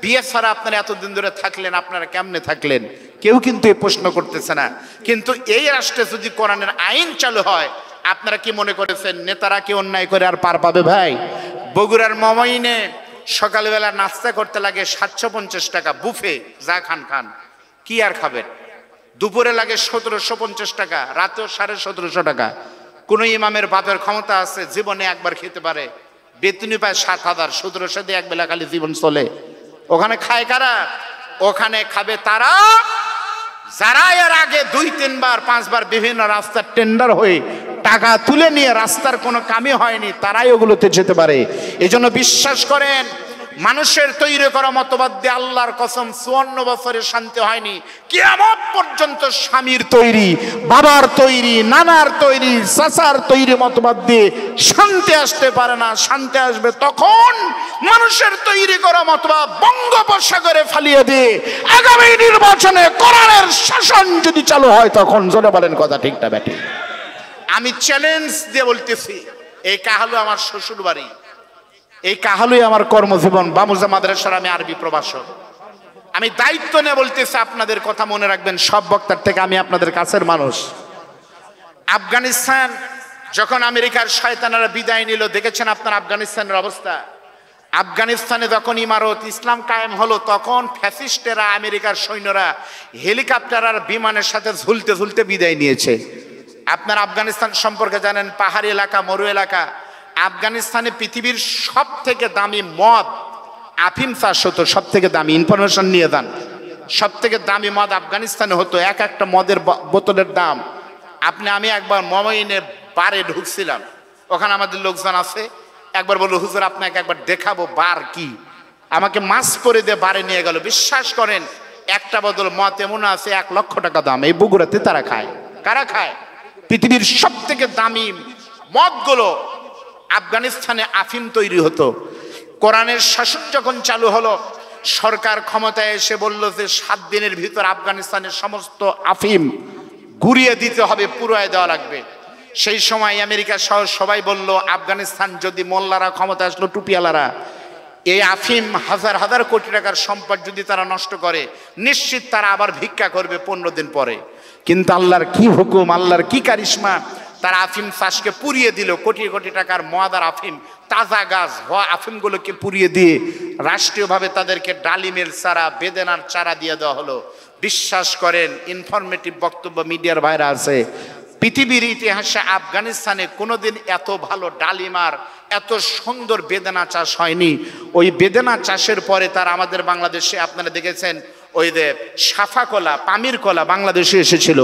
বিয়ে ছাড়া আপনারা এতদিন ধরে থাকলেন, আপনারা কেমনে থাকলেন? কেউ কিন্তু এই প্রশ্ন করতেছে না। কিন্তু এই রাষ্ট্রে যদি কোরআনের আইন চালু হয়, আপনারা কি মনে করেছেন নেতারা কি অন্যায় করে আর পার পাবে? ভাই, বগুড়ার মমইনে সকালবেলা নাস্তা করতে লাগে 750 টাকা বুফে, যা খান খান, কি আর খাবেন? দুপুরে লাগে 1750 টাকা, রাতেও 1750 টাকা। কোন ইমামের বাপের ক্ষমতা আছে জীবনে একবার খেতে পারে, বেতনি পায় 7000, 1700 দিয়ে একবেলা খালি জীবন চলে। ওখানে খায় কারা? ওখানে খাবে তারা যারা এর আগে 2-3 বার 5 বার বিভিন্ন রাস্তার টেন্ডার হয়ে টাকা তুলে নিয়ে রাস্তার কোনো কামই হয়নি, তারাই ওগুলোতে যেতে পারে। এজন্য বিশ্বাস করেন, মানুষের তৈরি করা মতবাদ দিয়ে আল্লাহর কসম 54 বছরে শান্তি হয়নি। কিয়ামত পর্যন্ত স্বামীর তৈরি, বাবার তৈরি, নানার তৈরি, চাচার তৈরি মতবাদ দিয়ে শান্তি আসতে পারে না। শান্তি আসবে তখন মানুষের তৈরি করা মতবাদ বঙ্গোপসাগরে ফালিয়ে দিয়ে আগামী নির্বাচনে কোরআনের শাসন যদি চালু হয় তখন। জোরে বলেন কথা ঠিক না ব্যাটি? আমি চ্যালেঞ্জ দিয়ে বলতেছি, এই কাহালু আমার শ্বশুর বাড়ি, এই কাহালুই আমার কর্মজীবন। বামুজা মাদ্রাসার আমি আরবি প্রভাষক। আমি দায়িত্ব নিয়ে বলতেছি, আপনাদের কথা মনে রাখবেন, সব বক্তার থেকে আমি আপনাদের কাছের মানুষ। আফগানিস্তান যখন আমেরিকার শয়তানেরা বিদায় নিল, দেখেছেন আপনার আফগানিস্তানের অবস্থা। আফগানিস্তানে যখন ইমারত ইসলাম কায়েম হলো, তখন ফ্যাসিস্টেরা, আমেরিকার সৈন্যরা হেলিকপ্টার আর বিমানের সাথে ঝুলতে ঝুলতে বিদায় নিয়েছে। আপনার আফগানিস্তান সম্পর্কে জানেন, পাহাড়ি এলাকা, মরু এলাকা। আফগানিস্তানে পৃথিবীর সব থেকে দামি মদ আফিম চাষ হতো, সব থেকে দামি, ইনফরমেশন নিয়ে যান, সব থেকে দামি মদ আফগানিস্তানে হতো। এক একটা মদের বোতলের দাম, আমি একবার মমইনে বারে ঢুকছিলাম, ওখানে আমাদের লোকজন আছে। একবার বললো হুজুর আপনাকে একবার দেখাবো বার কি, আমাকে মাছ করে দিয়ে বারে নিয়ে গেল। বিশ্বাস করেন, একটা বোতল মদ এমন আছে 1 লক্ষ টাকা দাম। এই বগুড়াতে তারা খায়। কারা খায়? পৃথিবীর সব থেকে দামি মদগুলো আফগানিস্তানে আফিম তৈরি হতো। কোরআনের শাসন যখন চালু হলো, সরকার ক্ষমতায় এসে বলল যে 7 দিনের ভিতর আফগানিস্তানের সমস্ত আফিম গুড়িয়ে দিতে হবে, পুরায় দেওয়া লাগবে। সেই সময় আমেরিকা সহ সবাই বলল, আফগানিস্তান যদি মোল্লারা ক্ষমতা আসলো, টুপিওয়ালারা, এই আফিম হাজার হাজার কোটি টাকার সম্পদ যদি তারা নষ্ট করে, নিশ্চিত তারা আবার ভিক্ষা করবে 15 দিন পরে। কিন্তু আল্লাহর কি হুকুম, আল্লাহর কি কারিশমা, তারা আফিম চাষকে পুড়িয়ে দিল। কোটি কোটি টাকার ময়াদার আফিম, তাজা গাছ হওয়া আফিমগুলোকে পুড়িয়ে দিয়ে রাষ্ট্রীয়ভাবে তাদেরকে ডালিমের চারা, বেদেনার চারা দিয়ে দেওয়া হলো। বিশ্বাস করেন, ইনফরমেটিভ বক্তব্য মিডিয়ার বাইরে আছে, পৃথিবীর ইতিহাসে আফগানিস্তানে কোনোদিন এত ভালো ডালিমার, এত সুন্দর বেদেনা চাষ হয়নি। ওই বেদেনা চাষের পরে তারা আমাদের বাংলাদেশে, আপনারা দেখেছেন ওই যে সাফা কলা, পামির কলা বাংলাদেশে এসেছিল,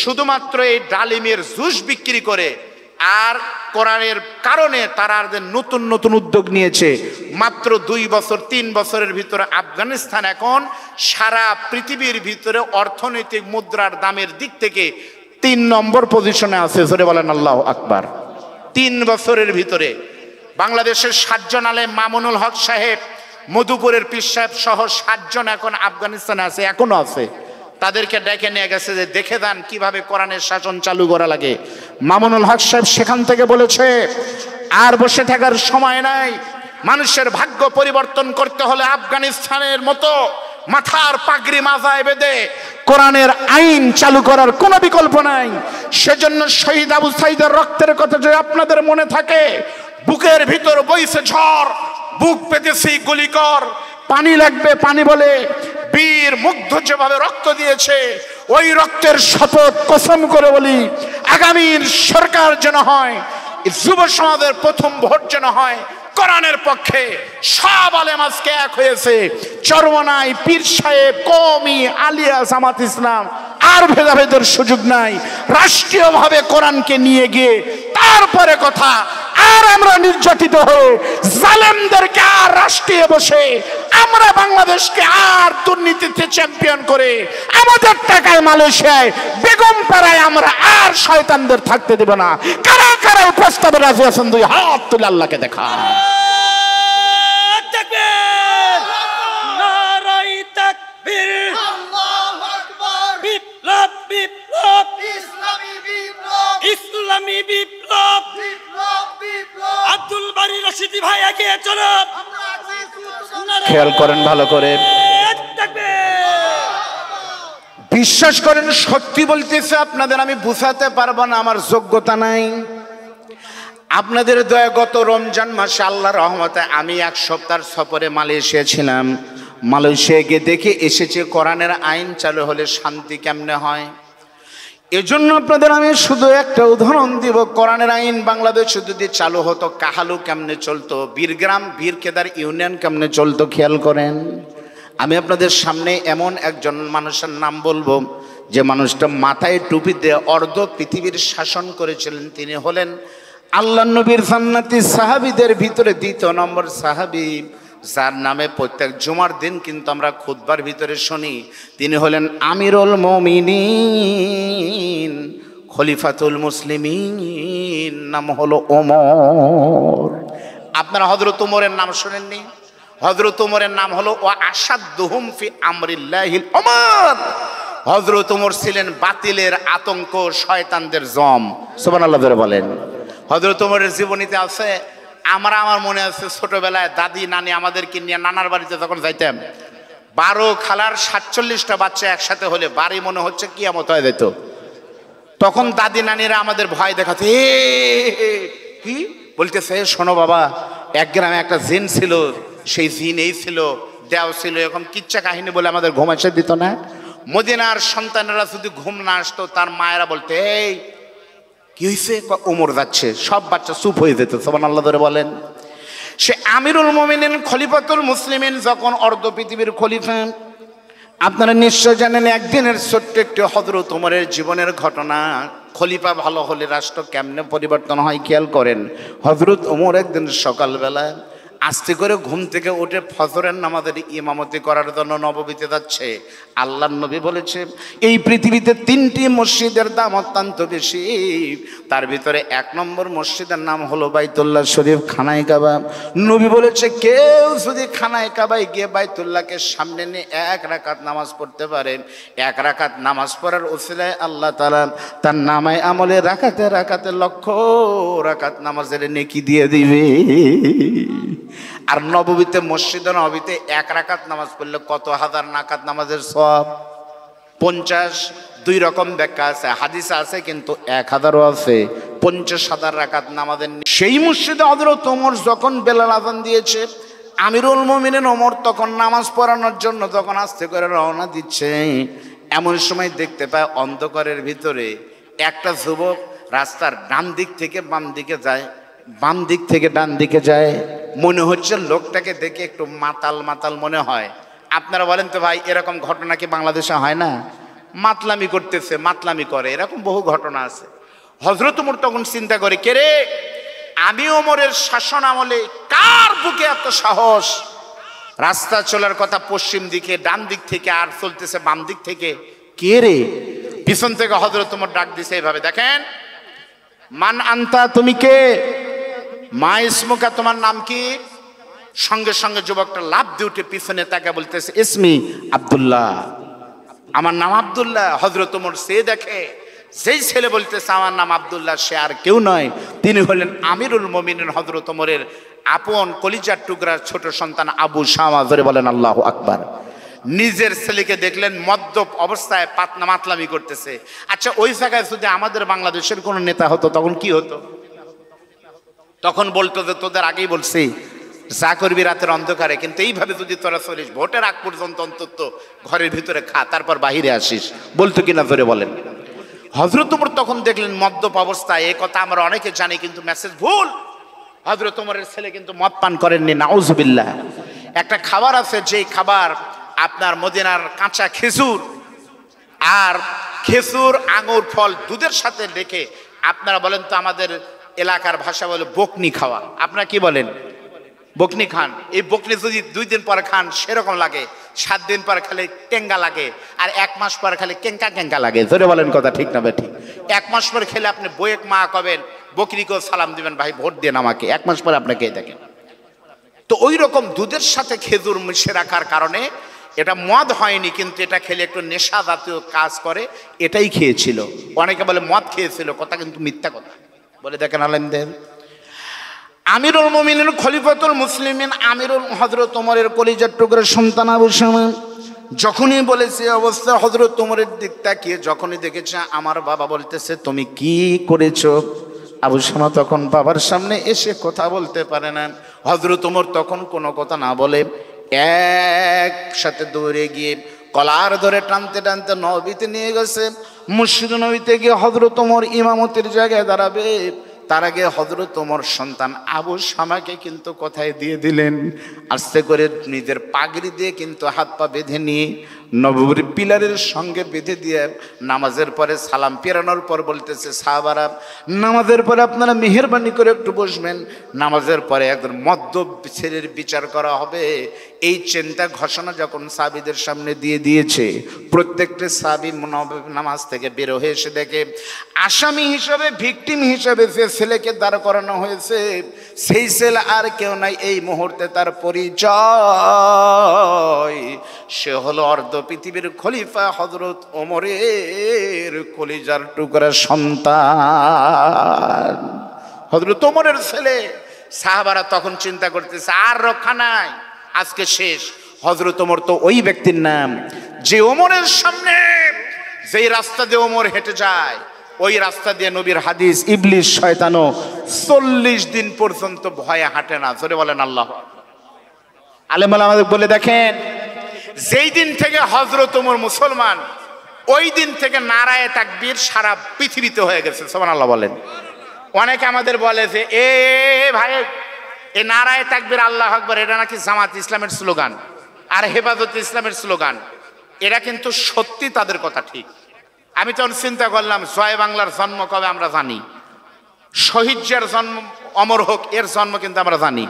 শুধুমাত্র এই ডালিমের জুস বিক্রি করে। আর কোরআনের কারণে তারা নতুন নতুন উদ্যোগ নিয়েছে। মাত্র 2 বছর 3 বছরের ভিতরে আফগানিস্তান এখন সারা পৃথিবীর ভিতরে অর্থনৈতিক মুদ্রার দামের দিক থেকে 3 নম্বর পজিশনে আছে। জোরে বলেন আল্লাহু আকবার। 3 বছরের ভিতরে বাংলাদেশের 7 জন আলেম, মামুনুল হক সাহেব, মধুপুরের পীর সাহেব সহ 7 জন এখন আফগানিস্তানে আছে, এখনো আছে। তাদেরকে ডেকে নিয়ে গেছে যে দেখে দেন কিভাবে কোরআনের শাসন চালু করা লাগে। মামুনুল হক সাহেব সেখান থেকে বলেছে, আর বসে থাকার সময় নাই, মানুষের ভাগ্য পরিবর্তন করতে হলে আফগানিস্তানের মতো মাথার পাগড়ি মাথায় বেঁধে কোরআনের আইন চালু করার কোনো বিকল্প নাই। সেজন্য শহীদ আবু সাইদের রক্তের কথা যদি আপনাদের মনে থাকে, বুকের ভিতর বইছে ঝড়, বুক পেতেছি গুলিকর, পানি লাগবে পানি বলে বীর মুগ্ধ যেভাবে রক্ত দিয়েছে, ওই রক্তের শপথ কসম করে বলি, আগামীর সরকার যেন হয়, যুব সমাজের প্রথম ভোট যেন হয় কোরআনের পক্ষে। সব আলেম আজকে এক হয়েছে, চরমনাই, পীর সাহেব, কওমি, আলিয়া, জামাত ইসলাম, আর ভেদাভেদের সুযোগ নাই। রাষ্ট্রীয়ভাবে কোরআনকে নিয়ে গিয়ে তারপরে কথা। আর আমরা নির্যাতিত হয়ে জালেমদেরকে আর রাষ্ট্রীয় বসে আমরা বাংলাদেশকে আর দুর্নীতিতে চ্যাম্পিয়ন করে আমাদের টাকায় মালয়েশিয়ায় বেগম পাড়ায় আমরা আর শয়তানদের থাকতে দেব না। কারা কারা প্রস্তাবে রাজি আছেন? 2 হাত তুলে আল্লাহকে দেখা।
ইসলামী বিপ্লব, আব্দুল বারী রশিদি ভাই এগিয়ে চলো।
খেয়াল করেন ভালো করে, বিশ্বাস করেন, সত্যি বলতেছে আপনাদের, আমি বুঝাতে পারবো না, আমার যোগ্যতা নাই। আপনাদের দয়া, গত রমজান মাসে আল্লাহর রহমতে আমি 1 সপ্তাহ সফরে মালয়েশিয়া ছিলাম। মালয়েশিয়া গিয়ে দেখে এসেছে কোরআনের আইন চালু হলে শান্তি কেমনে হয়। এজন্য আপনাদের আমি শুধু একটা উদাহরণ দিব, কোরআনের আইন বাংলাদেশে যদি চালু হতো, কাহালু কেমনে চলতো, বীরগ্রাম, বীরকেদার ইউনিয়ন কেমনে চলতো। খেয়াল করেন, আমি আপনাদের সামনে এমন একজন মানুষের নাম বলবো যে মানুষটা মাথায় টুপি দিয়ে অর্ধ পৃথিবীর শাসন করেছিলেন। তিনি হলেন আল্লাহ নবীর জান্নাতি সাহাবীদের ভিতরে 2 নম্বর সাহাবী, যার নামে প্রত্যেক জুমার দিন কিন্তু আমরা খুতবার ভিতরে শুনি। তিনি হলেন আমিরুল মুমিনিন, খলিফাতুল মুসলিমিন, নাম হলো ওমর। আপনারা হযরত ওমরের নাম শুনেননি? হযরত ওমরের নাম হলো ওয়া আশাদ্দুহুম ফি আমরিল্লাহিল ওমর। হযরত ওমর ছিলেন বাতিলের আতঙ্ক, শয়তানদের জম। সুবহানাল্লাহ বলেন। হযরত ওমরের জীবনীতে আছে, আমার মনে আছে ছোটবেলায় দাদি নানি আমাদেরকে নিয়ে নানার বাড়িতে যখন যাইতাম, 12 খালার 47টা বাচ্চা একসাথে হলে বাড়ি মনে হচ্ছে কিয়ামত হয়ে যেত। তখন দাদি নানিরা আমাদের ভয় দেখাতে, কি বলতেছে, শোনো বাবা, এক গ্রামে একটা জিন ছিল, সেই জিন এই ছিল, দেও ছিল, এরকম কিচ্ছা কাহিনী বলে আমাদের ঘুম আসে দিত না। মদিনার সন্তানেরা যদি ঘুম না আসতো, তার মায়েরা বলতে, এই কি হয়েছে? ওমর যাচ্ছে। সব বাচ্চা চুপ হয়ে যেত। সুবহানাল্লাহ ধরে বলেন। সে আমিরুল মুমিনিন, খলিফাতুল মুসলিমিন, যখন অর্ধ পৃথিবীর খলিফা। আপনারা নিশ্চয় জানেন, একদিনের ছোট্ট একটি হযরত ওমরের জীবনের ঘটনা। খলিফা ভালো হলে রাষ্ট্র কেমনে পরিবর্তন হয় খেয়াল করেন। হযরত ওমর একদিন সকালবেলা আস্তে করে ঘুম থেকে উঠে ফজরের নামাজের ইমামতি করার জন্য নববীতে যাচ্ছে। আল্লাহর নবী বলেছে এই পৃথিবীতে 3টি মসজিদের দাম অত্যন্ত বেশি, তার ভিতরে 1 নম্বর মসজিদের নাম হলো বাইতুল্লাহ শরীফ, খানায় কাবা। নবী বলেছে কেউ যদি খানায় কাবায় গিয়ে বাইতুল্লাহকে সামনে নিয়ে 1 রাকাত নামাজ পড়তে পারে, 1 রাকাত নামাজ পড়ার উসিলায় আল্লাহ তাআলা তার নামায় আমলে রাকাতে রাকাতে লক্ষ রাকাত নামাজের নেকি দিয়ে দিবে। আর নববীতে মসজিদে নববীতে 1 রাকাত নামাজ পড়লে কত হাজার রাকাত নামাজের সওয়াব? 50। 2 রকম ব্যাখ্যা আছে, হাদিস আছে কিন্তু 1000ও আছে। 50,000 রাকাত নামাজের। সেই মসজিদে হযরত ওমর যখন বেলাল আযান দিয়েছে, আমিরুল মুমিনিন ওমর তখন নামাজ পড়ানোর জন্য যখন আস্তে করে রওনা দিচ্ছে, এমন সময় দেখতে পায় অন্ধকারের ভিতরে একটা যুবক রাস্তার ডান দিক থেকে বাম দিকে যায়, বাম দিক থেকে ডান দিকে যায়। মনে হচ্ছে লোকটাকে দেখে একটু মাতাল মাতাল মনে হয়। আপনারা বলেন তো ভাই, এরকম ঘটনা কি বাংলাদেশে হয় না? মাতলামি করতেছে, মাতলামি করে, এরকম বহু ঘটনা আছে। হযরত ওমর তখন চিন্তা করে, কে রে, আমি ওমরের শাসন আমলে কার বুকে এত সাহস? রাস্তা চলার কথা পশ্চিম দিকে, ডান দিক থেকে, আর চলতেছে বাম দিক থেকে। কে রে? পিছন থেকে হযরত ওমর ডাক দিছে এইভাবে, দেখেন, মান আনতা, তুমি কে? মা ইসমুকা, তোমার নাম কি? সঙ্গে সঙ্গে যুবকটা লাফ দিয়ে উঠে পিছনে তাকে বলতেছে, ইসমি আব্দুল্লাহ, আমার নাম আব্দুল্লাহ। হযরত ওমর সে দেখে যেই ছেলে বলতেছে আমার নাম আব্দুল্লাহ, সে আর কেউ নয়, তিনি হলেন আমিরুল মুমিনিন হযরত ওমরের আপন কলিজার টুকরার ছোট সন্তান আবু শামা। ধরে বলেন আল্লাহু আকবার। নিজের ছেলেকে দেখলেন মদ্যপ অবস্থায় পাতনা মাতলামি করতেছে। আচ্ছা, ওই জায়গায় যদি আমাদের বাংলাদেশের কোনো নেতা হতো তখন কি হতো? তখন বলতো যে তোদের আগেই বলছি যা করবি রাতের অন্ধকারে, কিন্তু এইভাবে যদি তোরা চলিস ভোটের আগ পর্যন্ত অন্তত ঘরের ভিতরে খা, তারপর বাহিরে আসিস, বলতো কিনা ধরে বলেন। হযরত ওমর তখন দেখলেন মদ্যপ অবস্থায়, এই কথা আমরা অনেকে জানি কিন্তু মেসেজ ভুল। হযরত ওমরের ছেলে কিন্তু মদ পান করেননি, নাউজুবিল্লাহ। একটা খাবার আছে, যেই খাবার আপনার মদিনার কাঁচা খেজুর আর খেজুর আঙুর ফল দুধের সাথে রেখে, আপনারা বলেন তো আমাদের এলাকার ভাষা বলে বকনি খাওয়া, আপনারা কি বলেন? বকনি খান। এই বকনি যদি 2 দিন পর খান সেরকম লাগে, 7 দিন পর খেলে টেঙ্গা লাগে, আর 1 মাস পর খেলে কেঙ্কা কেঙ্কা লাগে। ধরে বলেন কথা ঠিক না ঠিক? 1 মাস পর খেলে আপনি বইয়েক মা কবেন, বকরিকেও সালাম দিবেন, ভাই ভোট দেন আমাকে, 1 মাস পর আপনাকে দেখেন। তো ওই রকম দুধের সাথে খেজুর মিশে রাখার কারণে এটা মদ হয়নি, কিন্তু এটা খেলে একটু নেশা জাতীয় কাজ করে, এটাই খেয়েছিল। অনেকে বলে মদ খেয়েছিল, কথা কিন্তু মিথ্যা কথা বলে। দেখেন আলেমদের আমিরুল মুমিনিন খলিফাতুল মুসলিমিন আমিরুল হযরত ওমরের কলিজার টুকরা সন্তান আবু শামা যখনই বলেছে অবস্থা, হযরত ওমরের দিক তাকিয়ে যখনই দেখেছে আমার বাবা বলতেছে তুমি কি করেছো, আবু শামা তখন বাবার সামনে এসে কথা বলতে পারে না। হযরত ওমর তখন কোনো কথা না বলে একসাথে দৌড়ে গিয়ে কলার ধরে টানতে টানতে নববীতে নিয়ে গেছে। মসজিদ নববীতে গিয়ে হযরত ওমর ইমামতির জায়গায় দাঁড়াবে, তার আগে হযরত ওমর সন্তান আবু শামাকে কিন্তু কথায় দিয়ে দিলেন। আস্তে করে নিজের পাগড়ি দিয়ে কিন্তু হাত পা বেঁধে নিয়ে নববীর পিলারের সঙ্গে বেঁধে দিয়ে নামাজের পরে সালাম ফেরানোর পর বলতেছে, সাহাবারা নামাজের পরে আপনারা মেহেরবানি করে একটু বসবেন, নামাজের পরে একজন মদ্যপ ছেলের বিচার করা হবে। এই চিন্তা ঘোষণা যখন সাহাবীদের সামনে দিয়ে দিয়েছে, প্রত্যেকটা সাহাবী নামাজ থেকে বের হয়ে এসে দেখে আসামি হিসাবে, ভিকটিম হিসাবে যে ছেলেকে দাঁড় করানো হয়েছে সেই ছেলে আর কেউ নাই, এই মুহূর্তে তার পরিচয় সে হলো অর্ধ পৃথিবীর খলিফা হযরত ওমরের কলিজার টুকরা সন্তান, হযরত ওমরের ছেলে। সাহাবারা তখন চিন্তা করতেছে আর রক্ষা নাই, আজকে শেষ। হযরত ওমর তো ওই ব্যক্তির নাম যে ওমরের সামনে যেই রাস্তা দিয়ে ওমর হেঁটে যায়, ওই রাস্তা দিয়ে নবীর হাদিস ইবলিস শয়তানও 40 দিন পর্যন্ত ভয়ে হাঁটে না। জোরে বলেন আল্লাহ। আলেম আমাদের বলে দেখেন, যেই দিন থেকে হযরত ওমর মুসলমান, ওই দিন থেকে নারায়ে তাকবীর সারা পৃথিবীতে হয়ে গেছে। সুবহানাল্লাহ বলেন। অনেকে আমাদের বলে যে এ ভাই, এ নারায়ে তাকবীর আল্লাহু আকবার এটা নাকি জামাত ইসলামের স্লোগান আর হেফাজত ইসলামের স্লোগান। এরা কিন্তু সত্যি তাদের কথা ঠিক। আমি তখন চিন্তা করলাম, জয় বাংলার জন্ম কবে আমরা জানি, শহীদ জিয়ার জন্ম অমর হোক এর জন্ম কিন্তু আমরা জানি,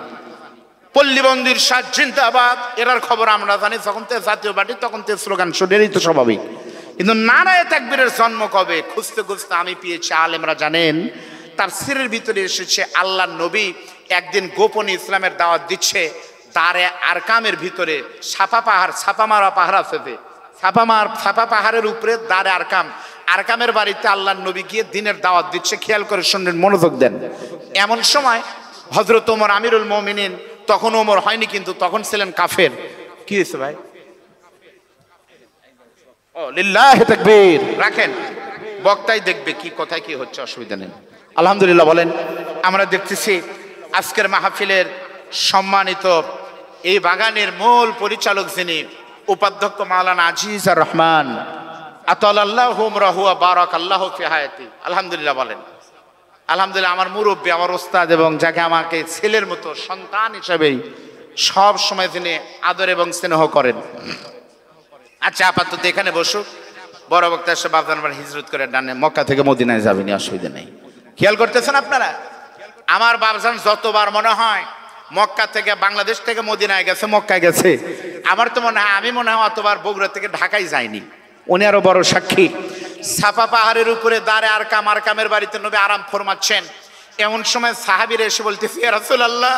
পল্লীবন্দির সাত জিন্দাবাদ এরার খবর আমরা জানি, যখন তে জাতীয় পার্টি তখন তে স্লোগান শুনেরই তো স্বাভাবিক। কিন্তু নারায়ে তাকবীরের জন্ম কবে? খুঁজতে খুঁজতে আমি পেয়েছি, আলেমরা জানেন তাফসীরের ভিতরে এসেছে আল্লাহর নবী একদিন গোপনে ইসলামের দাওয়াত দিচ্ছে, দারে আরকামের ভিতরে ছাপা মারা পাহাড় আছে, ছাপা পাহাড়ের উপরে দারে আরকামের বাড়িতে আল্লাহর নবী গিয়ে দিনের দাওয়াত দিচ্ছে। খেয়াল করে শুনলেন, মনোযোগ দেন। এমন সময় হযরত ওমর আমিরুল মুমিনিন, তখন ওমর হয়নি কিন্তু তখন ছিলেন কাফের। কি হয়েছে ভাই? ও লিল্লাহি তাকবীর, রাখেন, বক্তাই দেখবে কি কোথায় কি হচ্ছে, অসুবিধা নেই। আলহামদুলিল্লাহ বলেন। আমরা দেখতেছি আজকের মাহফিলের সম্মানিত এই বাগানের মূল পরিচালক যিনি, উপাধ্যক্ষ মাওলানা আজিজুর রহমান আতালাল্লাহু উমরাহু ওয়া বারাকাল্লাহু ফি হায়াতি। আলহামদুলিল্লাহ বলেন। আলহামদুলিল্লাহ আমার মুরব্বী, আমার ওস্তাদ, এবং যাকে আমাকে ছেলের মতো সন্তান হিসেবেই সব সময় তিনি আদর এবং স্নেহ করেন। আচ্ছা, আপাতত এখানে বসুক। বড় বক্তা এসে বাপদান হিজরত করে ডানে মক্কা থেকে মদিনায় যাবেনি, অসুবিধা নেই। খেয়াল করতেছেন আপনারা? আমার বাপজান যতবার মনে হয় মক্কা থেকে, বাংলাদেশ থেকে মদিনায় গেছে, মক্কায় গেছে, আমার তো মনে হয়, আমি মনে হয় অতবার বগুড়া থেকে ঢাকায় যাইনি। উনি আরো বড় সাক্ষী। ছাপা পাহাড়ের উপরে দাঁড়ে আরকামের বাড়িতে নবী আরাম ফরমাচ্ছেন। এমন সময় সাহাবীরা এসে বলতেছে, ইয়া রাসূলুল্লাহ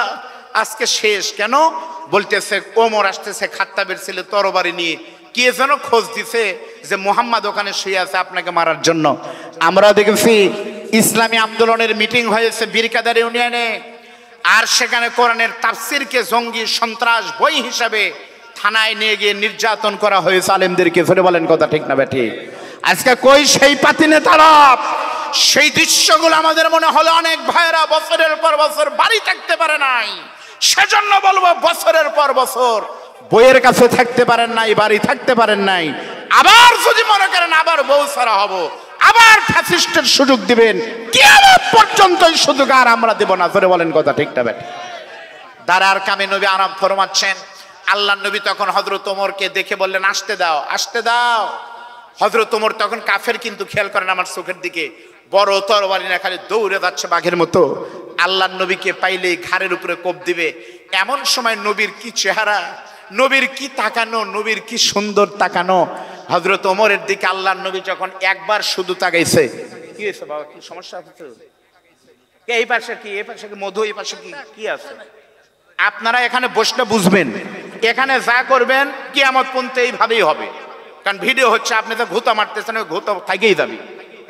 আজকে শেষ। কেন? বলতেছে ওমর আসতেছে খাত্তাবের ছেলে তরবারি নিয়ে, কে যেন খোঁজ দিছে যে মুহাম্মদ ওখানে শুয়ে আছে আপনাকে মারার জন্য। আমরা দেখেছি ইসলামী আন্দোলনের মিটিং হয়েছে বীরকাদার ইউনিয়নে, আর সেখানে কোরআনের তাফসীরকে জঙ্গি সন্ত্রাস বই হিসাবে থানায় নিয়ে গিয়ে নির্যাতন করা হয়েছে আলেমদেরকে। ধরে বলেন কথা ঠিক না বেঠিক? আজকে কই সেই পাতি নেতারা? সেই দৃশ্যগুলো আমাদের মনে হলো অনেক ভাইরা বছরের পর বছর বাড়ি থাকতে পারে নাই। সেজন্য বলবো, বছরের পর বছর বইয়ের কাছে থাকতে পারেন নাই, বাড়ি থাকতে পারেন নাই, আবার যদি মনে করেন আবার বউ ছাড়া হব, আবার ফ্যাসিস্টের সুযোগ দিবেন, কিয়ামত পর্যন্ত এই সুযোগ আর আমরা দেব না। ধরে বলেন কথা ঠিক না বেঠিক? দাঁড়ে আরকামে নবী আরাম ফরমাচ্ছেন। আল্লাহর নবী তখন হযরত ওমরকে দেখে বললেন, আসতে দাও, আসতে দাও। হযরত ওমর তখন কাফের, কিন্তু খেয়াল করেন আমার চোখের দিকে, বড় তরবারি না, খালি দৌড়ে যাচ্ছে বাঘের মতো। আল্লাহর নবীকে পাইলেই ঘাড়ের উপরে কোপ দিবে। এমন সময় নবীর কি চেহারা, নবীর কি তাকানো, নবীর কি সুন্দর তাকানো। হযরত ওমরের দিকে আল্লাহর নবী যখন একবার শুধু তাকাইছে, কি হয়েছে বাবা, কি সমস্যা আছে? এই পাশে কি, এই পাশে কি মধু, এই পাশে কি কি আছে? আপনারা এখানে বসলে বুঝবেন, এখানে যা করবেন কিয়ামত পর্যন্ত এইভাবেই হবে। কারণ ভিডিও হচ্ছে, আপনি তো ঘুতা মারতেছেন, ওই ঘুতা থাকেই যাবে।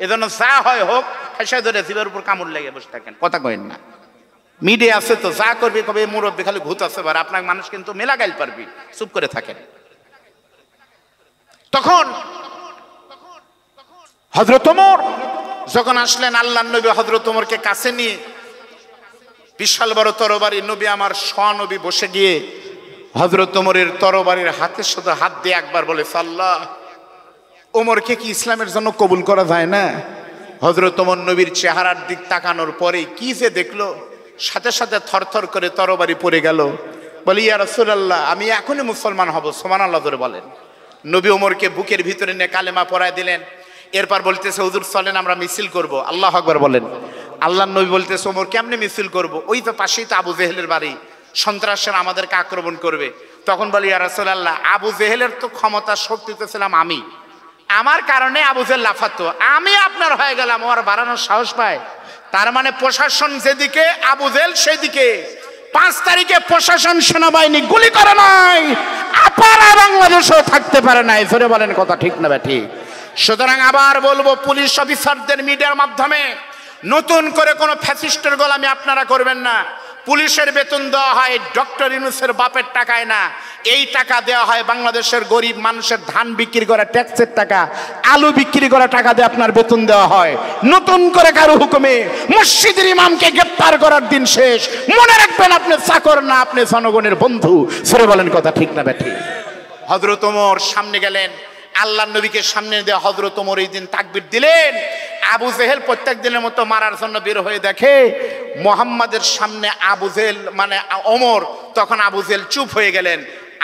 এজন্য যা হয় হোক, ফেসে ধরে জিবের উপর কামড় লেগে বসে থাকেন, কথা কইেন না। মিডিয়া আছে তো, যা করবে কবে মুরব্বী খালি ভূত আছে, বার আপনার মানুষ কিন্তু মেলা গাইল পারবি, চুপ করে থাকেন। তখন হযরত ওমর যখন আসলেন, আল্লাহর নবী হযরত ওমরকে কাছে নিয়ে, বিশাল বড় তরবারি, নবী আমার স্বনবী বসে গিয়ে হযরত ওমরের তরবারির হাতের সাথে হাত দিয়ে একবার বলে, আল্লাহ ওমরকে কি ইসলামের জন্য কবুল করা যায় না? হযরত ওমর নবীর চেহারার দিক তাকানোর পরে কি যে দেখলো, সাথে সাথে থরথর করে তরবারি পড়ে গেল। বলে, ইয়া রাসূলুল্লাহ আমি এখনই মুসলমান হব। সুবহানাল্লাহ ধরে বলেন। নবী ওমরকে বুকের ভিতরে নিয়ে কালেমা পড়ায় দিলেন। এরপর বলতেছে, হুজুর চলেন আমরা মিছিল করব। আল্লাহু আকবার বলেন। আল্লাহর নবী বলতেছে, ওমর কেমনে মিছিল করব? ওই তো পাশেই তো আবু জেহেলের বাড়ি, সন্ত্রাসীরা আমাদেরকে আক্রমণ করবে। তখন বলি, ইয়া রাসূলুল্লাহ আবু জেহেলের তো ক্ষমতা শক্তিতে ছিলাম আমি, আমার কারণে আবু জেহেল লাফাতো, আমি আপনার হয়ে গেলাম, আমার বাড়ানোর সাহস পায়। তার মানে প্রশাসন যেদিকে, আবু জেহেল সেদিকে। 5 তারিখে প্রশাসন সেনাবাহিনী গুলি করে নাই, আপারা বাংলাদেশেও থাকতে পারে নাই। ধরে বলেন কথা ঠিক না ঠিক? সুতরাং আবার বলবো, পুলিশ অফিসারদের মিডিয়ার মাধ্যমে নতুন করে কোনো ফ্যাসিস্টের গোলামি আপনারা করবেন না। পুলিশের বেতন দেওয়া হয় ডক্টর ইউনূসের বাপের টাকায় না, এই টাকা দেওয়া হয় বাংলাদেশের গরিব মানুষের ধান বিক্রি করা ট্যাক্সের টাকা, আলু বিক্রি করা টাকা দিয়ে আপনার বেতন দেওয়া হয়। নতুন করে কারো হুকুমে মসজিদের ইমামকে গ্রেফতার করার দিন শেষ। মনে রাখবেন, আপনি চাকর না, আপনি জনগণের বন্ধু। সরে বলেন কথা ঠিক না বেঠিক? হযরত ওমর সামনে গেলেন, আল্লাহর নবীকে সামনে দিয়ে হযরত ওমর এই দিন তাকবীর দিলেন। আবু জেহেল প্রত্যেক দিনের মতো মারার জন্য বের হয়ে দেখে মুহাম্মাদের সামনে আবু জেহেল, মানে ওমর, তখন আবু জেহেল চুপ হয়ে গেলেন।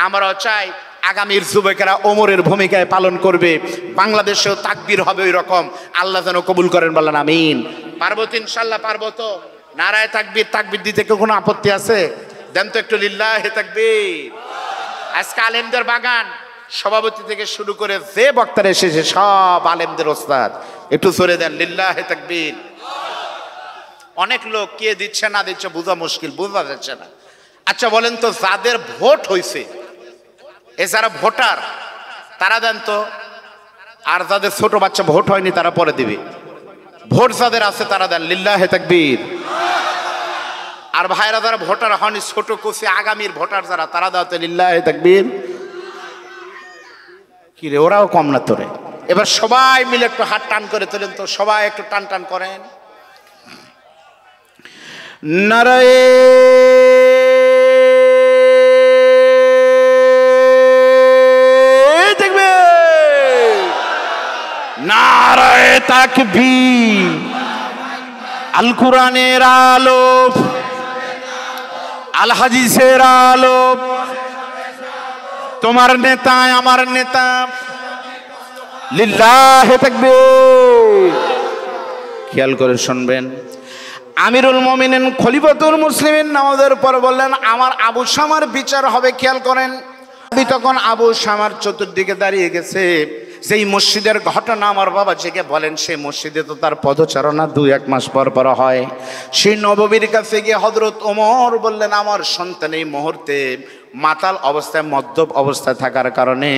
আমরাও চাই আগামীর যুবকেরা ওমরের ভূমিকায় পালন করবে, বাংলাদেশেও তাকবীর হবে ওই রকম। আল্লাহ যেন কবুল করেন, বলেন আমিন। পারবো তো ইনশাআল্লাহ, পারবো তো? নারায়ে তাকবীর, তাকবীর দিতে কোনো আপত্তি আছে? দেন তো একটু লিল্লাহে তাকবীর। আজকে আলেমদের বাগান, সভাপতি থেকে শুরু করে যে বক্তারা এসেছে সব আলেমদের ওস্তাদ। একটু সরে দেন লিল্লাহে তাকবীর। অনেক লোক কে দিচ্ছে না দিচ্ছে বোঝা মুশকিল, বোঝা যাচ্ছে না। আচ্ছা বলেন তো, যাদের ভোট হয়েছে এ যারা ভোটার তারা দেন তো, আর যাদের ছোট বাচ্চা ভোট হয়নি তারা পরে দিবে। ভোট যাদের আছে তারা দেন লিল্লাহে তাকবীর। আর ভাইরা যারা ভোটার হয়নি, ছোট কচি আগামীর ভোটার যারা, তারা দাও তো লিল্লাহে তাকবীর। কি রে, ওরাও কম না তোরে। এবার সবাই মিলে একটু হাত টান করে তোলেন তো, সবাই একটু টান টান করেন। নারায়ে তাকবীর, নারায়ে তাকবীর। আল কোরআনের আলো, আল হাদিসের আলো, তোমার নেতা আমার নেতা, লিল্লাহে তাকবীর। খেয়াল করে শুনবেন, আমিরুল মুমিনিন খলিফাতুল মুসলিমিন নামাজের পর বললেন, আমার আবু শামার বিচার হবে। খেয়াল করেন, তখন আবু শামার চতুর্দিকে দাঁড়িয়ে গেছে। যেই মসজিদের ঘটনা আমার বাবা জেগে বলেন, সেই মসজিদে তো তার পদচারণা 2-1 মাস পর পর হয়। সেই নববীর কাছে গিয়ে হযরত ওমর বললেন, আমার সন্তান এই মুহূর্তে মাতাল অবস্থায়, মদ্যপ অবস্থায় থাকার কারণে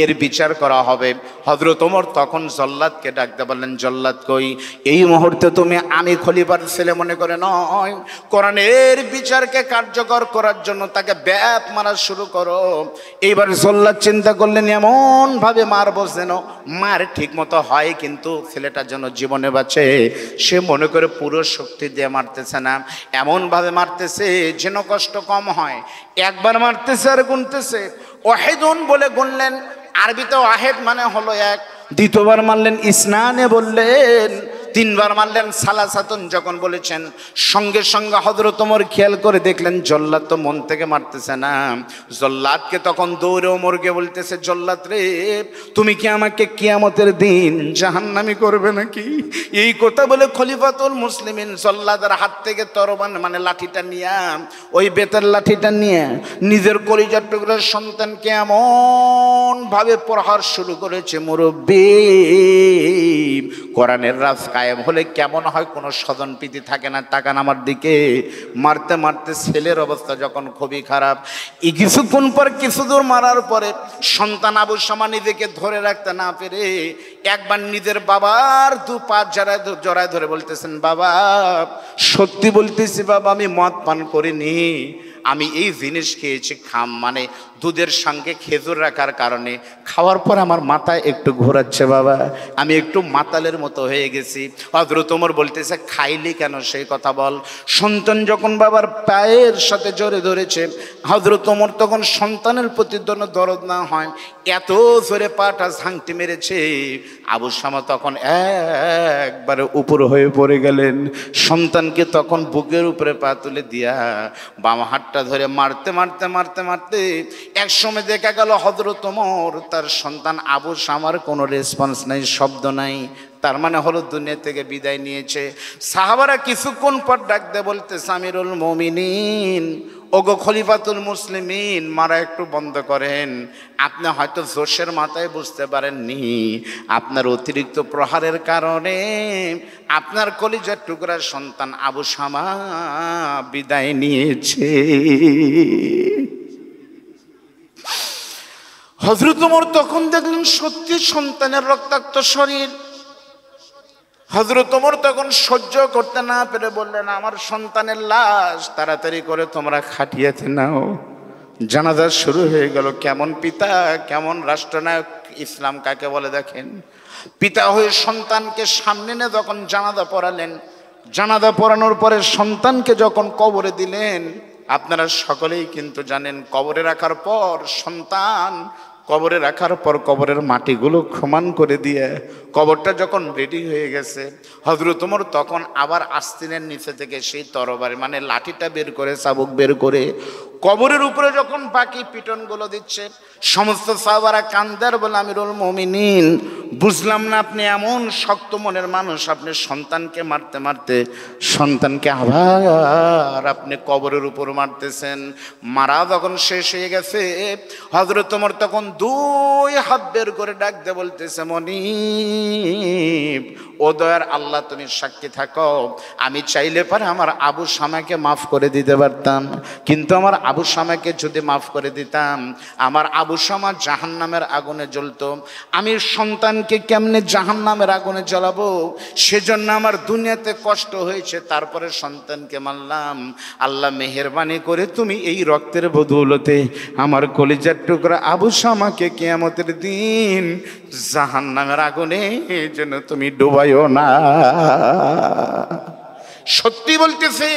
এর বিচার করা হবে। হযরত ওমর তখন জল্লাদকে ডাকতে বললেন, জল্লাদ কই? এই মুহূর্তে তুমি আমি খলিফার ছেলে মনে করে নয়, কোরআনের বিচারকে কার্যকর করার জন্য তাকে ব্যাপ মারা শুরু করো। এইবার জল্লাদ চিন্তা করলেন, এমন ভাবে মারবো যেন মার ঠিক মতো হয়, কিন্তু ছেলেটার জন্য জীবনে বাঁচে। সে মনে করে পুরো শক্তি দিয়ে মারতেছে না, এমন ভাবে মারতেছে যেন কষ্ট কম হয়। একবার মারতেছে আর গুনতেছে, ওয়াহিদুন বলে গুনলেন। আরবিতে ওয়াহিদ মানে হলো এক। দ্বিতীয়বার মারলেন ইসনানে বললেন, 3বার মারলেন সালাসাতুন যখন বলেছেন। সঙ্গে সঙ্গে হযরত ওমর খেয়াল করে দেখলেন জল্লাদ তো মন থেকে মারতেছে না। জল্লাদকে তখন দৌড়ে ওমরকে বলতেছে, জল্লাদ রে, তুমি কি আমাকে কিয়ামতের দিন জাহান্নামী করবে নাকি? এই কথা বলে খলিফাতুল মুসলিমিন জল্লাদের হাত থেকে তরবান মানে লাঠিটা নিয়ে, ওই বেতের লাঠিটা নিয়ে নিজের কলিজার টুকরার সন্তানকে এমন ভাবে প্রহার শুরু করেছে। মুরব্বী, কোরআনের রাজ কায়েম হলে কেমন হয়, কোনো স্বজন প্রীতি থাকে না। টাকা নামার দিকে মারতে মারতে ছেলের অবস্থা যখন খুবই খারাপ, কিছুক্ষণ পর কিছু দূর মারার পরে সন্তান আবু শামা নিজেকে ধরে রাখতে না পেরে একবার নিজের বাবার 2 পা জড়ায় ধরে বলতেছেন, বাবা সত্যি বলতেছি বাবা, আমি মদ পান করিনি, আমি এই জিনিস খেয়েছি, মানে দুধের সঙ্গে খেজুর রাখার কারণে খাওয়ার পর আমার মাথায় একটু ঘোরাচ্ছে বাবা, আমি একটু মাতালের মতো হয়ে গেছি। হযরত ওমর বলতেছে, খাইলি কেন সেই কথা বল। সন্তান যখন বাবার পায়ের সাথে জড়ে ধরেছে, হযরত ওমর তখন সন্তানের প্রতি দরদ না হয় এত জোরে পাটা ঝাংটি মেরেছে। আবু শামা তখন একবারে উপর হয়ে পড়ে গেলেন। সন্তানকে তখন বুকের উপরে পা তুলে দিয়া বাম হাতটা ধরে মারতে মারতে মারতে মারতে এক সময় দেখা গেল হযরত ওমর তার সন্তান আবু শামার কোনো রেসপন্স নাই, শব্দ নাই, তার মানে হলো দুনিয়া থেকে বিদায় নিয়েছে। সাহাবারা কিছুক্ষণ পর ডাক দিয়ে বলতেছে, আমিরুল মুমিনিন, ওগো খলিফাতুল মুসলিমিন, মারা একটু বন্ধ করেন। আপনি হয়তো জোশের মাথায় বুঝতে পারেননি, আপনার অতিরিক্ত প্রহারের কারণে আপনার কলিজার টুকরার সন্তান আবু শামা বিদায় নিয়েছে। হযরত ওমর তখন দেখলেন সত্যি সন্তানের রক্তাক্ত শরীর। হযরত ওমর তখন সহ্য করতে না পেরে বললেন, আমার সন্তানের লাশ তাড়াতাড়ি করে তোমরা খাটিয়াতে নাও। জানাজা শুরু হয়ে গেল। কেমন পিতা, কেমন রাষ্ট্রনায়ক, ইসলাম কাকে বলে দেখেন। পিতা হয়ে সন্তানকে সামনে নিয়ে যখন জানাজা পড়ালেন, জানাজা পড়ানোর পরে সন্তানকে যখন কবরে দিলেন, আপনারা সকলেই কিন্তু জানেন, কবরে রাখার পর সন্তান কবরে রাখার পর কবরের মাটিগুলো সমান করে দিয়ে কবরটা যখন রেডি হয়ে গেছে, হযরত ওমর তখন আবার আস্তিনের নিচে থেকে সেই তরবারি মানে লাঠিটা বের করে, চাবুক বের করে কবরের উপরে যখন বাকি পিটনগুলো দিচ্ছে, সমস্ত সাহাবারা কান্দার বলে, আমিরুল মুমিনিন বুঝলাম না আপনি এমন শক্ত মনের মানুষ, আপনি সন্তানকে মারতে মারতে সন্তানকে আবার আপনি কবরের উপর মারতেছেন। মারা যখন শেষ হয়ে গেছে, হযরত ওমর তখন দুই হাত বের করে ডাক দিয়ে বলতেছে, মনিব, ও দয়ার আল্লাহ তুমি সাক্ষী থাকো, আমি চাইলে পারে আমার আবু শামাকে মাফ করে দিতে পারতাম, কিন্তু আমার আবু শামাকে যদি মাফ করে দিতাম, আমার আবু শামা জাহান্নামের আগুনে জ্বলতো, আমি সন্তানকে কেমনে জাহান্নামের আগুনে জ্বালাবো, সেজন্য আমার দুনিয়াতে কষ্ট হয়েছে, তারপরে সন্তানকে মারলাম। আল্লাহ মেহেরবানি করে তুমি এই রক্তের বদৌলতে আমার কলিজার টুকরা আবু শামাকে কিয়ামতের দিন জাহান্নামের আগুনে যেন তুমি ডুবাইও না। সত্যি বলতেছি,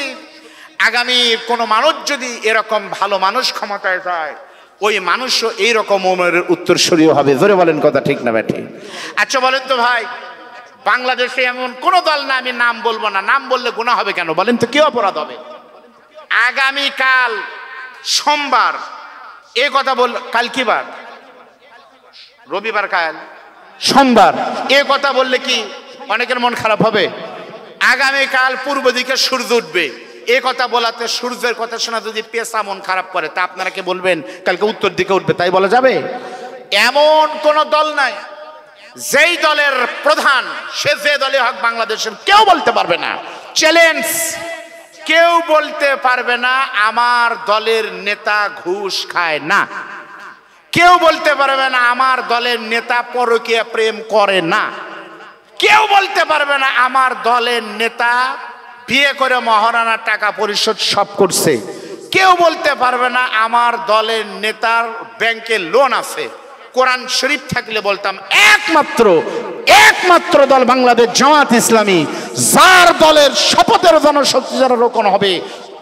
আগামী কোনো মানুষ যদি এরকম ভালো মানুষ ক্ষমতায় যায়, ওই মানুষও এইরকম ওমরের উত্তরসূরি হবে। জোরে বলেন কথা ঠিক না ব্যাঠি? আচ্ছা বলেন তো ভাই, বাংলাদেশে এমন কোন দল না, আমি নাম বলবো না, নাম বললে গুনাহ হবে কেন বলেন তো, কি অপরাধ হবে? আগামীকাল সোমবার, এ কথা বল, কাল কি বার? রবিবার, কাল সোমবার, এ কথা বললে কি অনেকের মন খারাপ হবে? আগামীকাল পূর্ব দিকে সূর্য উঠবে, এ কথা বলাতে সূর্যের কথা শোনা যদি পেশা মন খারাপ করে, তা আপনারা কি বলবেন কালকে উত্তর দিকে উঠবে, তাই বলা যাবে? এমন কোন দল নাই যেই দলের প্রধান সে যে দলে হক বাংলাদেশের কেউ বলতে পারবে না, চ্যালেঞ্জ, কেউ বলতে পারবে না আমার দলের নেতা ঘুষ খায় না, কেউ বলতে পারবে না আমার দলের নেতা পরকীয়া প্রেম করে না, কেউ বলতে পারবে না আমার দলের নেতা বিয়ে করে মহারানার টাকা পরিশোধ সব করছে, কেউ বলতে পারবে না আমার দলের নেতার ব্যাংকে লোন আছে। কোরআন শরীফ থাকলে বলতাম একমাত্র দল বাংলাদেশ জামাত ইসলামী, যার দলের শপথের জনশক্তি যারা রোকন হবে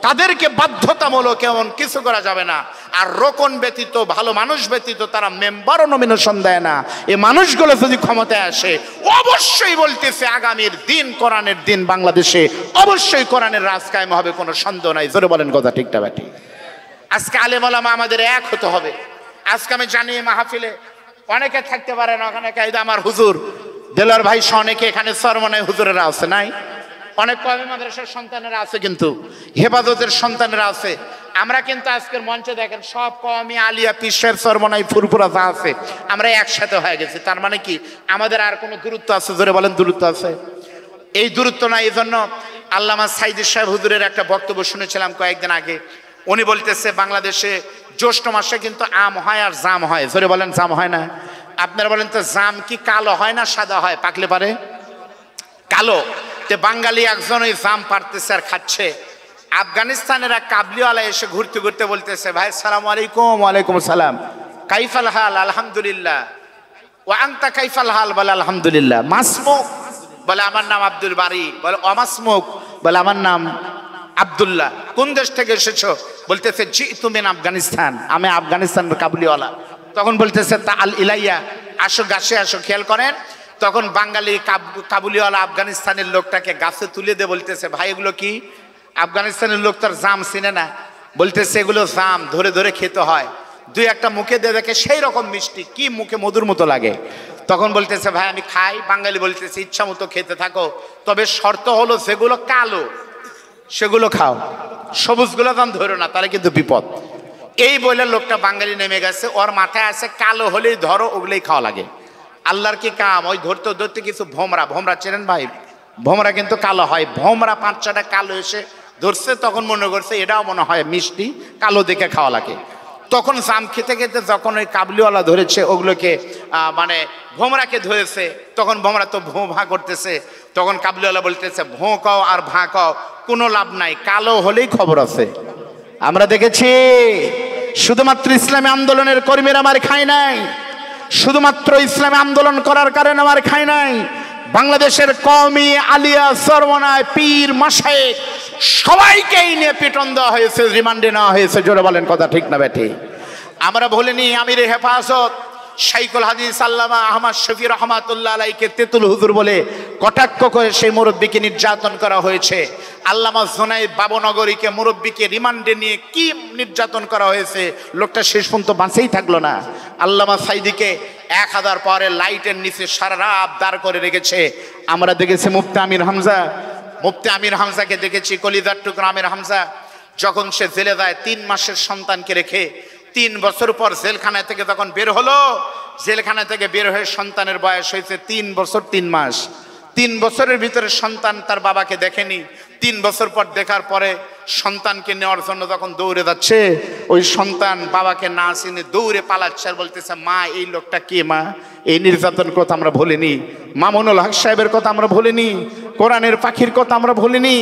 তাদেরকে বাধ্যতামূলক এমন কিছু করা যাবে না। আর রোকন ব্যতীত, ভালো মানুষ ব্যতীত তারা মেম্বারও নমিনেশন দেয় না। এই মানুষগুলো যদি ক্ষমতায় আসে, অবশ্যই বলতেছে আগামীর দিন কোরআনের দিন বাংলাদেশে অবশ্যই কোরআনের রাজ কায়েম হবে, কোনো সন্দেহ নাই। জোরে বলেন কথা ঠিক না ব্যাটি? আজকে আলেম ওলামা আমাদের এক হতে হবে। আজকে আমি জানি মাহফিলে অনেকে থাকতে পারে না, ওখানে কায়দা আমার হুজুর দেলোয়ার ভাই সহ অনেকে এখানে সরমনায় হুজুরেরা আছে, নাই? অনেক কওমি মাদ্রাসার সন্তানেরা আছে, কিন্তু হেফাজতের সন্তানেরা আছে। আমরা কিন্তু আজকের মঞ্চে দেখেন সব কওমি আলিয়া পিসের সরমনাই ফুরফুরা যা আছে আমরা একসাথে হয়ে গেছি। তার মানে কি আমাদের আর কোনো দূরত্ব আছে? জোরে বলেন, দূরত্ব আছে? এই দূরত্ব না, এই জন্য আল্লামা সাইদি সাহেব হুজুরের একটা বক্তব্য শুনেছিলাম কয়েকদিন আগে। উনি বলতেছে বাংলাদেশে জ্যৈষ্ঠ মাসে কিন্তু আম হয় আর জাম হয়। জোরে বলেন, জাম হয় না? আপনারা বলেন তো, জাম কি কালো হয় না সাদা হয়? পাকলে পারে কালো। তে বাঙালি একজন ওই জাম পারতেছে আর খাচ্ছে। আফগানিস্তানের এক কাবলিওয়ালা এসে ঘুরতে ঘুরতে বলতেছে, ভাই সালাম আলাইকুম। ওয়ালাইকুম সালাম। কাইফাল হাল? আলহামদুলিল্লাহ। ও আংতা কাইফাল হাল? বলে আলহামদুলিল্লাহ। মাসমুক? বলে আমার নাম আব্দুল বারি। বলে অমাসমুক? বলে আমার নাম আব্দুল্লাহ। কোন দেশ থেকে এসেছো? বলতেছে জি তুমি আফগানিস্তান, আমি আফগানিস্তানের কাবুলিওয়ালা। তখন বলতেছে তা আল ইলাইয়া, আসো গাছে আসো। খেয়াল করেন, তখন বাঙালি কাবুলিওয়ালা আফগানিস্তানের লোকটাকে গাছে তুলে দিয়ে বলতেছে, ভাই এগুলো কি? আফগানিস্তানের লোক তার জাম চিনে না। বলতেছে এগুলো জাম, ধরে ধরে খেতে হয়, দুই একটা মুখে দিয়ে দেখে সেই রকম মিষ্টি, কি মুখে মধুর মতো লাগে। তখন বলতেছে ভাই আমি খাই। বাঙালি বলতেছে ইচ্ছা মতো খেতে থাকো, তবে শর্ত হলো যেগুলো কালো সেগুলো খাও, সবুজগুলো দাম ধরো না, তাহলে কিন্তু বিপদ। এই বলে লোকটা বাঙালি নেমে গেছে, ওর মাথায় আছে কালো হলেই ধরো, ওগুলোই খাওয়া লাগে। আল্লাহর কি কাম, ওই ধরতে ধরতে কিছু ভোমরা, ভোমরা চেনেন ভাই? ভোমরা কিন্তু কালো হয়। ভোমরা 5-6টা কালো এসে ধরছে, তখন মনে করছে এটাও মনে হয় মিষ্টি, কালো দেখে খাওয়া লাগে। তখন জাম খেতে খেতে যখন ওই কাবলিওয়ালা ধরেছে ওগুলোকে, মানে ভোমরাকে ধরেছে, তখন ভোমরা তো ভোঁ ভাঁ করতেছে। তখন কাবলিওয়ালা বলতেছে ভোঁ কাও আর ভাঁ কাও, কোনো লাভ নাই, কালো হলেই খবর আছে। আমরা দেখেছি শুধুমাত্র ইসলামী আন্দোলনের কর্মীরা আমার খায় নাই, শুধুমাত্র ইসলামী আন্দোলন করার কারণে আমার খায় নাই। বাংলাদেশের কওমি আলিয়া সরমনায় পীর মাশায়েখ সবাইকেই নিয়ে পিটন দেওয়া হয়েছে, রিমান্ডে নেওয়া হয়েছে। জোরে বলেন কথা ঠিক না বেঠি? আমরা বলিনি আমির হেফাজত শাইখুল হাদিস আল্লামা আহমদ শফি রহমাতুল্লাহ আলাইকে তেতুল হুজুর বলে কটাক্ষ করে সেই মুরব্বীকে নির্যাতন করা হয়েছে। আল্লামা জুনায়েদ বাবনগরীকে মুরব্বীকে রিমান্ডে নিয়ে কি নির্যাতন করা হয়েছে, লোকটা শেষ পর্যন্ত বাঁচেই থাকলো না। আল্লামা সাইদিকে 1000 পরে লাইটের নিচে সারা রাত দাঁড় করে রেখেছে। আমরা দেখেছি মুফতি আমির হামজাকে দেখেছি, কলিজার টুকরা আমির হামজা যখন সে জেলে যায় 3 মাসের সন্তানকে রেখে, 3 বছর পর জেলখানা থেকে যখন বের হলো, জেলখানা থেকে বের হয়ে সন্তানের বয়স হয়েছে 3 বছর 3 মাস। 3 বছরের ভিতরে সন্তান তার বাবাকে দেখেনি। 3 বছর পর দেখার পরে সন্তানকে নেওয়ার জন্য যখন দৌড়ে যাচ্ছে, ওই সন্তান বাবাকে না চিনে দৌড়ে পালাচ্ছে আর বলতেছে, মা এই লোকটা কে মা? এই নির্যাতনের কথা আমরা ভুলিনি, মামুনুল হক সাহেবের কথা আমরা ভুলিনি, কোরআনের পাখির কথা আমরা ভুলিনি।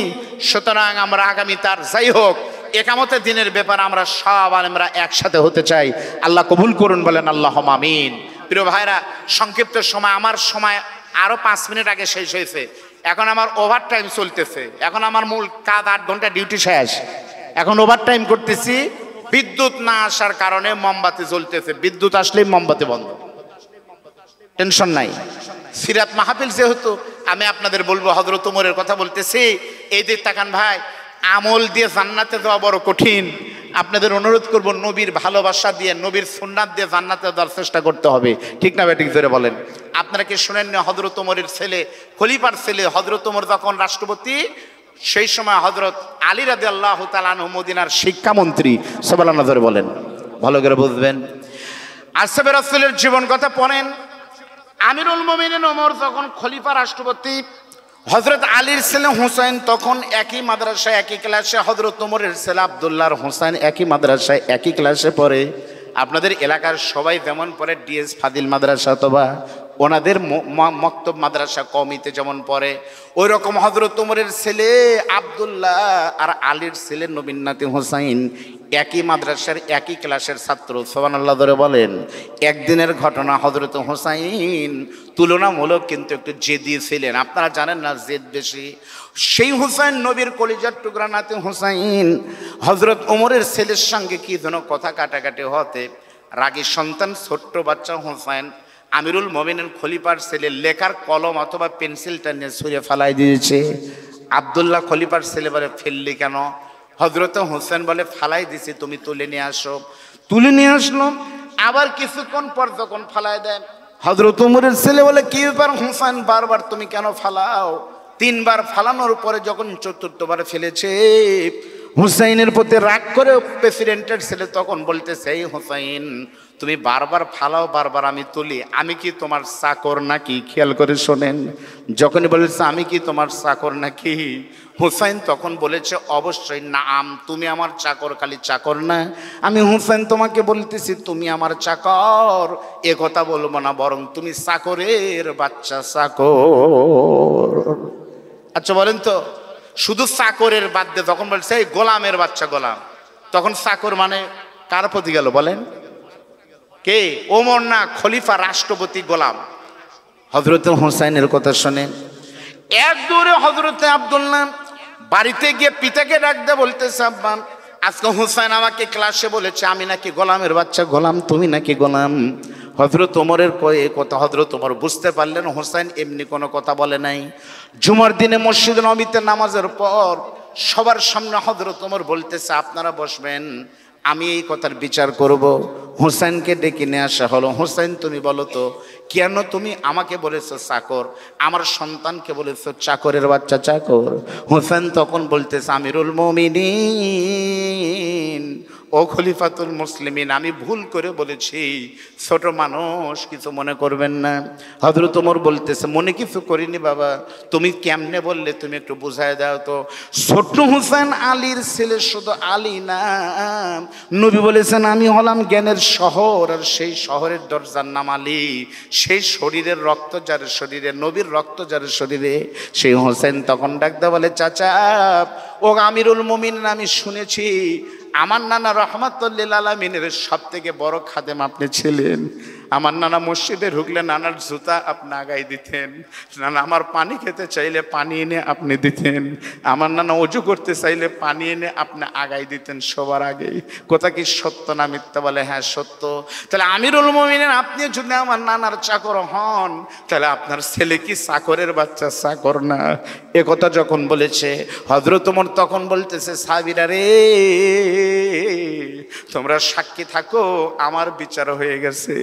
সুতরাং আমরা আগামী তার যাই হোক একামতের দিনের ব্যাপারে আমরা সব আলেমরা একসাথে হতে চাই। আল্লাহ কবুল করুন, বলেন আল্লাহুম্মা আমিন। প্রিয় ভাইরা, সংক্ষিপ্ত সময়, আমার সময় আরো 5 মিনিট আগে শেষ হয়েছে। এখন আমার ওভার টাইম চলতেছে। এখন আমার মূল কাজ 8 ঘন্টা ডিউটি শেষ, এখন ওভার টাইম করতেছি। বিদ্যুৎ না আসার কারণে মোমবাতি জ্বলতেছে, বিদ্যুৎ আসলেই মোমবাতি বন্ধ, টেনশন নাই। সিরাত মাহফিল যেহেতু, আমি আপনাদের বলবো, হযরত ওমরের কথা বলতেছি। এই দিক তাকান ভাই, আমল দিয়ে জান্নাতে যাওয়া বড় কঠিন। আপনাদের অনুরোধ করব, নবীর ভালোবাসা দিয়ে, নবীর সুন্নাত দিয়ে জান্নাতে যাওয়ার চেষ্টা করতে হবে। ঠিক না ব্যাটিক জোরে বলেন? আপনারা কি শুনেন না, হযরত ওমরের ছেলে, খলিফার ছেলে হযরত ওমর যখন রাষ্ট্রপতি, সেই সময় হযরত আলী রাদিয়াল্লাহু তাআলা আনহু মদিনার শিক্ষামন্ত্রী। সুবহানাল্লাহ জোরে বলেন, ভালো করে বুঝবেন। আসহাবে রাসূলের জীবন কথা পড়েন। আমিরুল মুমিনিন ওমর যখন খলিফা রাষ্ট্রপতি, হযরত আলীর ছেলে হুসাইন তখন একই মাদ্রাসায় একই ক্লাসে, হযরত ওমরের ছেলে আব্দুল্লাহর হুসাইন একই মাদ্রাসায় একই ক্লাসে পড়ে। আপনাদের এলাকার সবাই যেমন পড়ে ডিএস ফাদিল মাদ্রাসা অথবা ওনাদের মক্তব মাদ্রাসা কওমিতে যেমন পড়ে, ওই রকম হযরত ওমরের ছেলে আব্দুল্লাহ আর আলীর ছেলে নবীন নাতি হুসাইন একই মাদ্রাসার একই ক্লাসের ছাত্র। সুবহানাল্লাহ ধরে বলেন। একদিনের ঘটনা, হযরত হুসাইন তুলনামূলক কিন্তু একটু জেদি ছিলেন। আপনারা জানেন না, জেদ বেশি। সেই হুসাইন নবীর কলিজার টুকরা নাতি হুসাইন হযরত ওমরের ছেলের সঙ্গে কি যেন কথা কাটাকাটি হতে, রাগী সন্তান ছোট্ট বাচ্চা হুসাইন আমিরুল মুমিনিন খলিফার ছেলে লেখার কলম অথবা পেন্সিলটা নিয়ে ছুঁড়ে ফেলাই দিয়েছে। আব্দুল্লাহ খলিফার ছেলে বলে, ফেললি কেন? হযরত হোসেন বলে, ফালাই দিছি, তুমি তুলে নিয়ে আসো। তুলে নিয়ে আসলো। আবার কিছুক্ষণ পর যখন ফালাই দেয়, হযরত ওমরের ছেলে বলে, কি ব্যাপার হোসেন, বারবার তুমি কেন ফালাও? 3 বার ফালানোর পরে যখন 4র্থবার ফেলেছে, হুসাইনের প্রতি রাগ করে প্রেসিডেন্টের ছেলে তখন বলতেছে, এই হুসাইন, তুমি বারবার ফালাও, বারবার আমি তুলি, আমি কি তোমার চাকর নাকি? খেয়াল করে শোনেন, যখনই বলেছে আমি কি তোমার চাকর নাকি, হুসাইন তখন বলেছে, অবশ্যই নাম, তুমি আমার চাকর। খালি চাকর না, আমি হুসাইন তোমাকে বলতেছি তুমি আমার চাকর। এ কথা বলবো না, বরং তুমি চাকরের বাচ্চা, চাকর। আচ্ছা বলেন তো, শুধু চাকরের বাদ দিয়ে তখন বলছে এই গোলামের বাচ্চা, গোলাম, তখন চাকর মানে কার প্রতি গেল বলেন? কে? ওমর না, খলিফা, রাষ্ট্রপতি, গোলাম। হযরত হুসাইনের কথা শুনে এক দৌড়ে হযরতে আব্দুল্লাহ বাড়িতে গিয়ে পিতাকে ডাক দিয়ে বলতেছে, আব্বা, আজকে হুসাইন আমাকে ক্লাসে বলেছে আমি নাকি গোলামের বাচ্চা, গোলাম, তুমি নাকি গোলাম। হযরত ওমরের কথা হযরত ওমর বুঝতে পারলেন হুসাইন এমনি কোনো কথা বলে নাই। জুমার দিনে মসজিদ নববীতে নামাজের পর সবার সামনে হযরত ওমর বলতেছে, আপনারা বসবেন, আমি এই কথার বিচার করব। হুসাইনকে ডেকে নিয়ে আসা হলো। হুসাইন, তুমি বলো তো, কেন তুমি আমাকে বলেছো চাকর, আমার সন্তানকে বলেছো চাকরের বাচ্চা, চাকর? হুসাইন তখন বলতেছে, আমিরুল মুমিনিন, ও খলিফাতুল মুসলিমিন, আমি ভুল করে বলেছি, ছোট মানুষ, কিছু মনে করবেন না। হযরত ওমর বলতেছে, মনে কিছু করিনি বাবা, তুমি কেমনে বললে, তুমি একটু বুঝায় দাও তো। ছোট হুসাইন আলীর ছেলে, শুধু আলী না, নবী বলেছেন আমি হলাম জ্ঞানের শহর, আর সেই শহরের দরজার নাম আলী। সেই শরীরের রক্ত যার শরীরে, নবীর রক্ত যার শরীরে, সেই হোসেন তখন ডাকতে বলে, চাচা, ও আমিরুল মুমিনিন, আমি শুনেছি আমার নানা রহমাতুল লিল আলামিনের সব থেকে বড় খাদেম আপনি ছিলেন। আমার নানা মসজিদে ঢুকলে নানার জুতা আপনি আগাই দিতেন, নানা আমার পানি খেতে চাইলে পানি এনে আপনি দিতেন, আমার নানা অজু করতে চাইলে পানি এনে আপনি আগাই দিতেন সবার আগেই। কথা কি সত্য না মিথ্যা? বলে হ্যাঁ সত্য। তাহলে আমিরুল মুমিনিন আপনি যদি আমার নানার চাকর হন, তাহলে আপনার ছেলে কি চাকরের বাচ্চা, চাকর না? এ কথা যখন বলেছে হযরত ওমর তখন বলতেছে, সাহাবীরা রে তোমরা সাক্ষী থাকো, আমার বিচার হয়ে গেছে,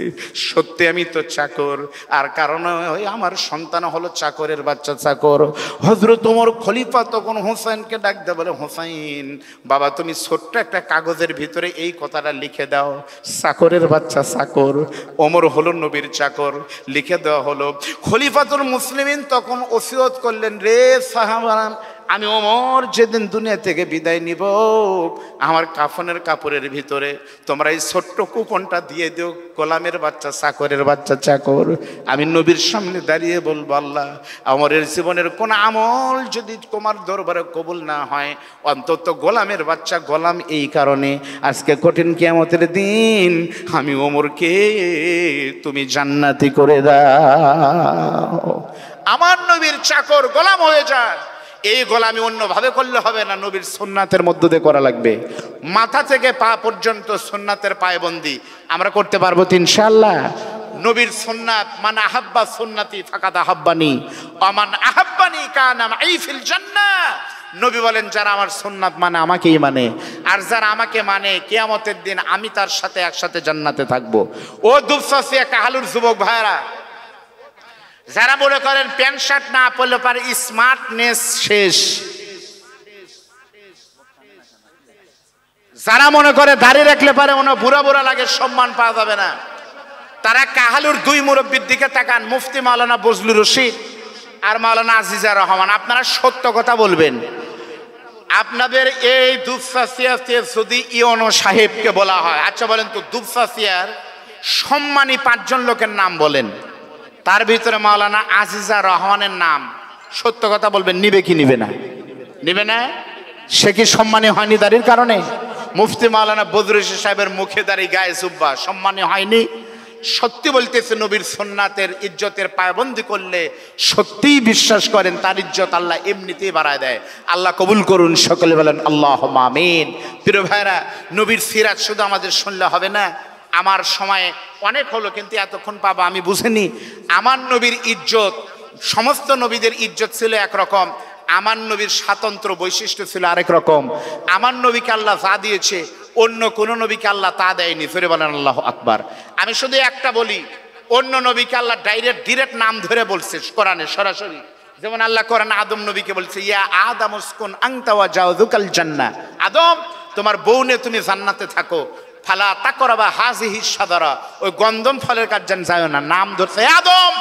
সত্যি আমি তো চাকর, আর কারণ ওই আমার সন্তান হলো চাকরের বাচ্চা, চাকর। হযরত ওমর খলিফা তখন হোসেনকে ডাক দেয়, বলে হোসেন বাবা তুমি ছোট্ট একটা কাগজের ভিতরে এই কথাটা লিখে দাও, চাকরের বাচ্চা চাকর, ওমর হলো নবীর চাকর। লিখে দেওয়া হলো। খলিফাতুল মুসলিমিন তখন ওসিয়ত করলেন, রে সাহাবারা আমি ওমর যেদিন দুনিয়া থেকে বিদায় নিব, আমার কাফনের কাপড়ের ভিতরে তোমরা এই ছোট্ট কুপনটা দিয়ে দিও, গোলামের বাচ্চা চাকরের বাচ্চা চাকর। আমি নবীর সামনে দাঁড়িয়ে বলবো, আল্লাহ আমাদের জীবনের কোন আমল যদি তোমার দরবারে কবুল না হয়, অন্তত গোলামের বাচ্চা গোলাম এই কারণে আজকে কঠিন কিয়ামতের দিন আমি ওমরকে তুমি জান্নাতি করে দাও। আমার নবীর চাকর গোলাম হয়ে যায়। এই গোলামি অন্যভাবে করলে হবে না, নবীর সুন্নাতের মধ্য দিয়ে করা লাগবে। মাথা থেকে পা পর্যন্ত সুন্নাতের পায়বন্দি আমরা করতে পারবো তো ইনশাআল্লাহ। নবীর সুন্নাত, মান আহাব্বা সুন্নতি ফাকাদ আহাব্বানি ওয়া মান আহাব্বানি কানা মাই ফিল জান্নাহ। নবী বলেন যারা আমার সুন্নাত মানে আমাকেই মানে, আর যারা আমাকে মানে কিয়ামতের দিন আমি তার সাথে একসাথে জান্নাতে থাকবো। ও দুবসাসিয়া কাহালুর যুবক ভাইরা, যারা মনে করেন প্যান্ট শার্ট না পরলে পারে স্মার্টনেস শেষ, যারা মনে করে দাড়ি রাখলে পারে মনে বুড়া বুড়া লাগে, সম্মান পাওয়া যাবে না, তারা কাহালুর দুই মুরব্বীর দিকে তাকান, মুফতি মাওলানা বজলুর রশিদ আর মাওলানা আজিজার রহমান। আপনারা সত্য কথা বলবেন। আপনাদের এই দুবসাসিয়াতে যদি ইওনো সাহেবকে বলা হয়, আচ্ছা বলেন তো দুবসাসিয়ার সম্মানী 5 জন লোকের নাম বলেন, তার ভিতরে মাওলানা আজিজা রহমানের নাম, সত্য কথা বলবেন, নিবে কি নিবে না? নিবে না। সে কি সম্মানী হয়নি দাড়ির কারণে? মুফতি মাওলানা বজলুর রশিদ সাহেবের মুখে দাড়ি গায়ে জুব্বা, সম্মানী হয়নি? সত্যি বলতেছে নবীর সুন্নাতের ইজ্জতের পায়বন্দি করলে সত্যিই বিশ্বাস করেন তার ইজ্জত আল্লাহ এমনিতেই বাড়ায় দেয়। আল্লাহ কবুল করুন, সকলে বলেন আল্লাহুম্মা আমিন। প্রিয় ভাইরা, নবীর সিরাত শুধু আমাদের শুনলে হবে না। আমার সময় অনেক হলো কিন্তু এতক্ষণ পাবো আমি বুঝিনি। আমার নবীর ইজ্জত, সমস্ত নবীদের ইজ্জত ছিল একরকম, আমার নবীর স্বাতন্ত্র বৈশিষ্ট্য ছিল আরেক রকম। আমার নবীকে আল্লাহ যা দিয়েছে অন্য কোন নবীকে আল্লাহ তা দেয়নি। ফিরে বলেন আল্লাহু আকবার। আমি শুধু একটা বলি, অন্য নবীকে আল্লাহ ডিরেক্ট নাম ধরে বলছে কোরআনে সরাসরি। যেমন আল্লাহ কোরআনে আদম নবীকে বলছে, ইয়া আদম উসকুন আনতা ওয়া জাওজুকাল জান্নাহ, আদম তোমার বউ নিয়ে তুমি জান্নাতে থাকো, ফালা তাকরাবা হাযিহি শাজারা, ওই গন্ধম ফলের কাছে যাও না, নাম ধরছে আদম।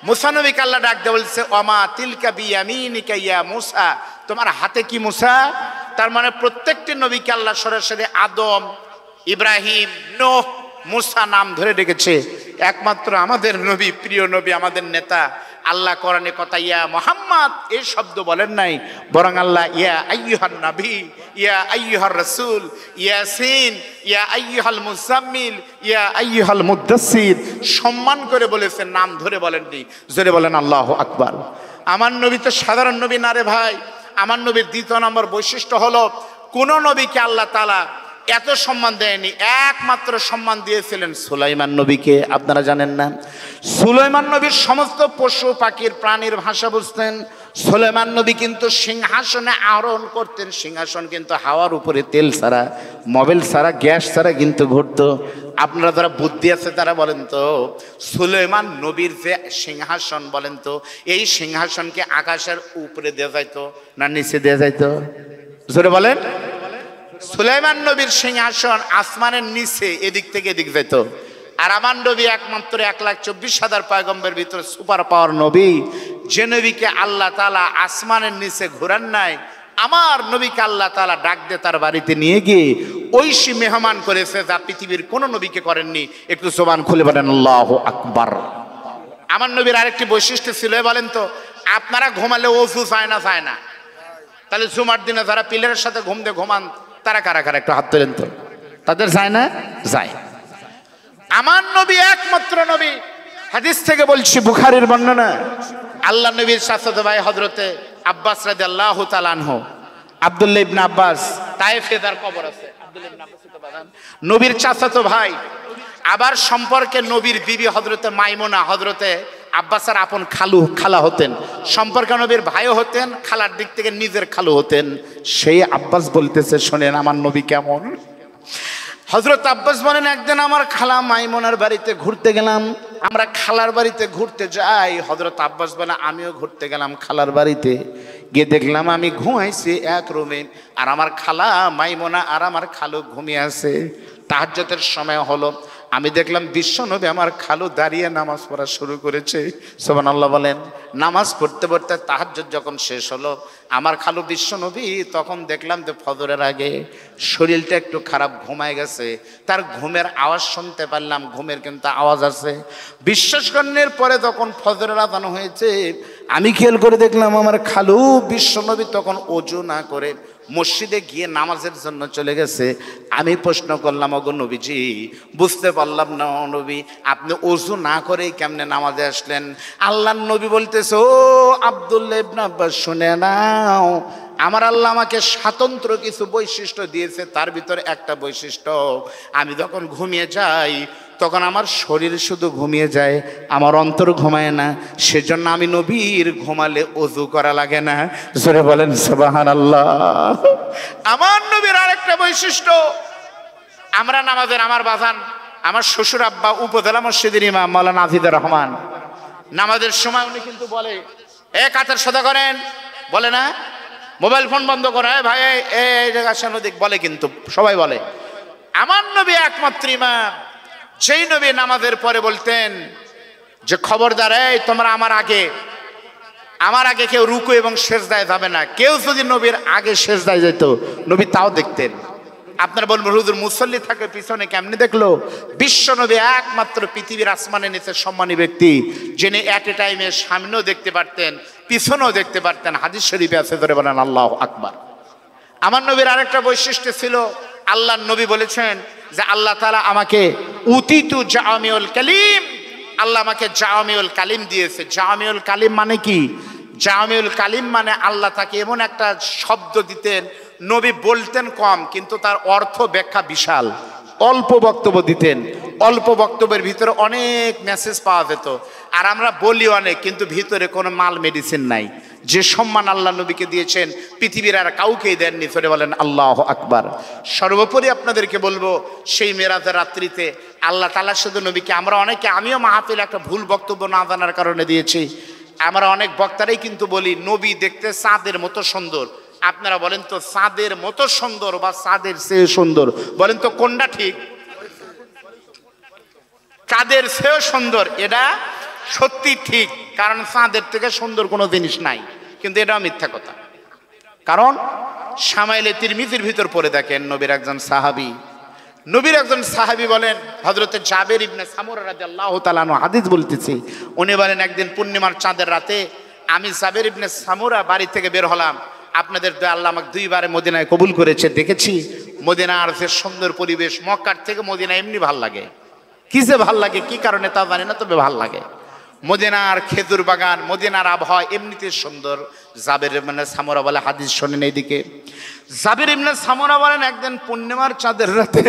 মুসা নবীকে আল্লাহ ডাক দিয়ে বলছে, ওমা তিলকা বিয়ামিনিকা ইয়া মুসা, তোমার হাতে কি মুসা? তার মানে প্রত্যেকটি নবীকে আল্লাহ সরাসরি আদম, ইব্রাহিম, নূহ, মুসা নাম ধরে ডেকেছে। একমাত্র আমাদের নবী, প্রিয় নবী, আমাদের নেতা, আল্লাহ কোরআনে কথা ইয়া মুহাম্মদ এই শব্দ বলেন নাই, বরং আল্লাহ ইয়া আইয়ুহান নবী, ইয়া আইয়ুহার রাসূল, ইয়াসিন, ইয়া আইয়ুহাল মুজাম্মিল, ইয়া আইয়ুহাল মুদাসসির সম্মান করে বলেছেন, নাম ধরে বলেননি। জোরে বলেন আল্লাহু আকবার। আমার নবী তো সাধারণ নবী না রে ভাই। আমার নবীর দ্বিতীয় নম্বর বৈশিষ্ট্য হলো, কোন নবীকে আল্লাহ তাআলা এত সম্মান দেয়নি, একমাত্র সম্মান দিয়েছিলেন সুলাইমান নবীকে। আপনারা জানেন না, সুলাইমান নবীর সমস্ত পশু পাখির প্রাণীর ভাষা বুঝতেন। সুলাইমান নবী কিন্তু সিংহাসনে আরোহণ করতেন, সিংহাসন কিন্তু হাওয়ার উপরে তেল ছাড়া, মোবিল ছাড়া, গ্যাস ছাড়া কিন্তু ঘুরতো। আপনারা যারা বুদ্ধি আছে তারা বলেন তো, সুলাইমান নবীর যে সিংহাসন বলেন তো, এই সিংহাসনকে আকাশের উপরে দেওয়া যাইতো না নিচে দেওয়া যাইতো? জোরে বলেন। সুলাইমান নবীর সিংহাসন আসমানের নিচে, এদিক থেকে এদিক যেত। আর আমার নবী একমাত্র 1,24,000 পয়গম্বরের ভিতরে সুপার পাওয়ার নবী, যে নবীকে আল্লাহ তাআলা আসমানের নিচে ঘোরান নাই। আমার নবীকে আল্লাহ তাআলা ডাক দিয়ে তার বাড়িতে নিয়ে গিয়ে ঐশী মেহমান করেছে, যা পৃথিবীর কোন নবীকে করেননি। একটু জবান খুলে বলেন আল্লাহু আকবার। আমার নবীর আরেকটি বৈশিষ্ট্য ছিল, বলেন তো, আপনারা ঘুমালে ওযু চায় না? চায় না? তাহলে জুমার দিনে যারা পিলারের সাথে ঘুম দিয়ে ঘুমান তারা কারা কারা একটু হাত তোলেন তো, তাদের যায় না? যায়। আমার নবী একমাত্র নবী। হাদিস থেকে বলছি, বুখারীর বর্ণনা। আল্লাহ নবীর চাচাতো ভাই হযরতে আব্বাস রাদিয়াল্লাহু তাআলা আনহু, আব্দুল্লাহ ইবনে আব্বাস, তায়েফে তার কবর আছে। আব্দুল্লাহ ইবনে আব্বাস তো বাগান নবীর চাচাতো ভাই। আবার সম্পর্কে নবীর বিবি হযরতে মাইমুনা হযরতে আব্বাসের আপন খালা হতেন, সম্পর্কে নবীর ভাইও হতেন, খালার দিক থেকে নিজের খালু হতেন। সেই আব্বাস বলতেছে, শোনেন আমার নবী কেমন। হযরত আব্বাস বলেন, একদিন আমার খালা মাইমুনার বাড়িতে ঘুরতে গেলাম। আমরা খালার বাড়িতে ঘুরতে যাই। হযরত আব্বাস বলে, আমিও ঘুরতে গেলাম খালার বাড়িতে, গিয়ে দেখলাম আমি ঘুমাইছি এক রুমে, আর আমার খালা মাইমুনা আর আমার খালু ঘুমিয়ে আছে। তাহাজ্জুদের সময় হলো, আমি দেখলাম বিশ্বনবী আমার খালু দাঁড়িয়ে নামাজ পড়া শুরু করেছে। সুবহানাল্লাহ বলেন। নামাজ পড়তে পড়তে তাহাজ্জুদ যখন শেষ হলো, আমার খালু বিশ্বনবী তখন দেখলাম যে ফজরের আগে শরীরটা একটু খারাপ, ঘুমায় গেছে। তার ঘুমের আওয়াজ শুনতে পারলাম, ঘুমের কিন্তু আওয়াজ আছে। বিশ্বাস করার পরে তখন ফজরের আযান হয়েছে, আমি খেয়াল করে দেখলাম আমার খালু বিশ্বনবী তখন ওযু না করে মসজিদে গিয়ে নামাজের জন্য চলে গেছে। আমি প্রশ্ন করলাম, ওগো নবীজি, বুঝতে পারলাম না নবী, আপনি ওযু না করেই কেমনে নামাজে আসলেন? আল্লাহর নবী বলতেছে, ও আব্দুল্লাহ ইবনে আব্বাস, শুনে নাও, আমার আল্লাহ আমাকে স্বতন্ত্র কিছু বৈশিষ্ট্য দিয়েছে। তার ভিতরে একটা বৈশিষ্ট্য, আমি যখন ঘুমিয়ে যাই তখন আমার শরীর শুধু ঘুমিয়ে যায়, আমার অন্তর ঘুমায় না। সেজন্য আমি নবীর ঘুমালে ওযু করা লাগে না। জোরে বলেন সুবহানাল্লাহ। আমার নবীর আরেকটা বৈশিষ্ট্য, আমরা নামাজের, আমার বাজান, আমার শ্বশুর আব্বা উপজেলা মসজিদের ইমাম মাওলানা আজিজুর রহমান, নামাজের সময় উনি কিন্তু বলে, কাতার সদা করেন, বলে না, মোবাইল ফোন বন্ধ করে, ভাই এই জায়গা সাংবাদিক বলে, কিন্তু সবাই বলে। আমার নবী একমাত্র ইমাম, সেই নবী নামাজের পরে বলতেন যে, খবরদার, এই তোমরা আমার আগে কেউ রুকু এবং সেজদায় যাবে না। কেউ যদি নবীর আগে সেজদায় যেত, নবী তাও দেখতেন। আপনারা বলবেন, হুজুর মুসল্লি থাকে পিছনে কেমনে দেখলো? বিশ্ব নবী একমাত্র পৃথিবীর আসমানের নিচে সম্মানী ব্যক্তি, যিনি এট এ টাইমে সামনেও দেখতে পারতেন, পিছনেও দেখতে পারতেন। হাদিস শরীফে আছে, ধরে বলেন আল্লাহু আকবার। আমার নবীর আরেকটা বৈশিষ্ট্য ছিল, আল্লাহর নবী বলেছেন যে আল্লাহ তাআলা আমাকে উতিতু জামিউল কালিম, আল্লাহ আমাকে জামিউল কালিম দিয়েছে। জামিউল কালিম মানে কি? জামিউল কালিম মানে আল্লাহ তাকে এমন একটা শব্দ দিতেন, নবী বলতেন কম কিন্তু তার অর্থ ব্যাখ্যা বিশাল। অল্প বক্তব্য দিতেন, অল্প বক্তব্যের ভিতরে অনেক মেসেজ পাওয়া যেত। আর আমরা বলি অনেক, কিন্তু ভিতরে কোনো মাল মেডিসিন নাই। যে সম্মান আল্লাহ নবীকে দিয়েছেন পৃথিবীর আর কাউকেই দেননি। ধরে বলেন আল্লাহু আকবার। সর্বোপরি আপনাদেরকে বলবো, সেই মেরাজের রাত্রিতে আল্লাহ তাআলা শুধু নবীকে, আমরা অনেকে, আমিও মাহফিলে একটা ভুল বক্তব্য না জানার কারণে দিয়েছি। আমরা অনেক বক্তারাই কিন্তু বলি নবী দেখতে চাঁদের মতো সুন্দর। আপনারা বলেন তো, চাঁদের মতো সুন্দর বা চাঁদের চেয়ে সুন্দর, বলেন তো কোনটা ঠিক? চাঁদের চেয়েও সুন্দর, এটা সত্যি ঠিক, কারণ চাঁদের থেকে সুন্দর কোনো জিনিস নাই। কিন্তু এটাও মিথ্যা কথা। কারণ শামাইলে তিরমিজির ভিতর পড়ে দেখেন, নবীর একজন সাহাবী বলেন, হযরতে জাবের ইবনে সামুরা রাদিয়াল্লাহু তাআলা আনহু হাদিস বলতেছি। উনি বলেন, একদিন পূর্ণিমার চাঁদের রাতে আমি জাবের ইবনে সামুরা বাড়ি থেকে বের হলাম। আপনাদের দয়া, আল্লাহ আমাকে 2 বারে মদিনায় কবুল করেছে। দেখেছি মদিনার যে সুন্দর পরিবেশ, মক্কার থেকে মদিনা এমনি ভাল লাগে। কি যে ভাল লাগে, কি কারণে তা জানি না, তবে ভাল লাগে। মদিনার খেজুর বাগান, মদিনার আবহাওয়া এমনিতে সুন্দর। জাবের ইবনে সামুরা বলে, হাদিস শোনেন এইদিকে। জাবের ইবনে সামুরা বলেন, একদিন পূর্ণিমার চাঁদের রাতে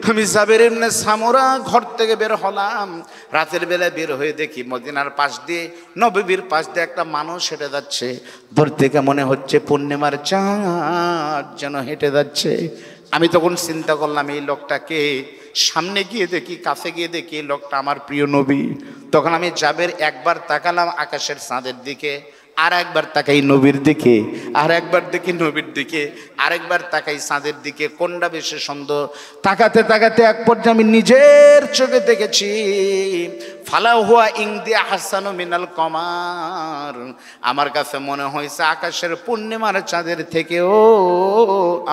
আমি জাবের ইবনে সামুরা ঘর থেকে বের হলাম। রাতের বেলায় বের হয়ে দেখি মদিনার পাশ দিয়ে, নববীর পাশ দিয়ে একটা মানুষ হেঁটে যাচ্ছে। দূর থেকে মনে হচ্ছে পূর্ণিমার চাঁদ যেন হেঁটে যাচ্ছে। আমি তখন চিন্তা করলাম, এই লোকটাকে, সামনে গিয়ে দেখি, কাছে গিয়ে দেখি এই লোকটা আমার প্রিয় নবী। তখন আমি জাবের একবার তাকালাম আকাশের চাঁদের দিকে, আর একবার তাকাই নবীর দিকে, আর একবার দেখি নবীর দিকে, আরেকবার তাকাই চাঁদের দিকে, কোনটা বেশি সুন্দর। তাকাতে তাকাতে এক পর্যায়ে আমি নিজের চোখে দেখেছি, ফালা হুয়া ইনদি হাসানু মিনাল কমার। আমার কাছে মনে হয়েছে আকাশের পূর্ণিমার চাঁদের থেকেও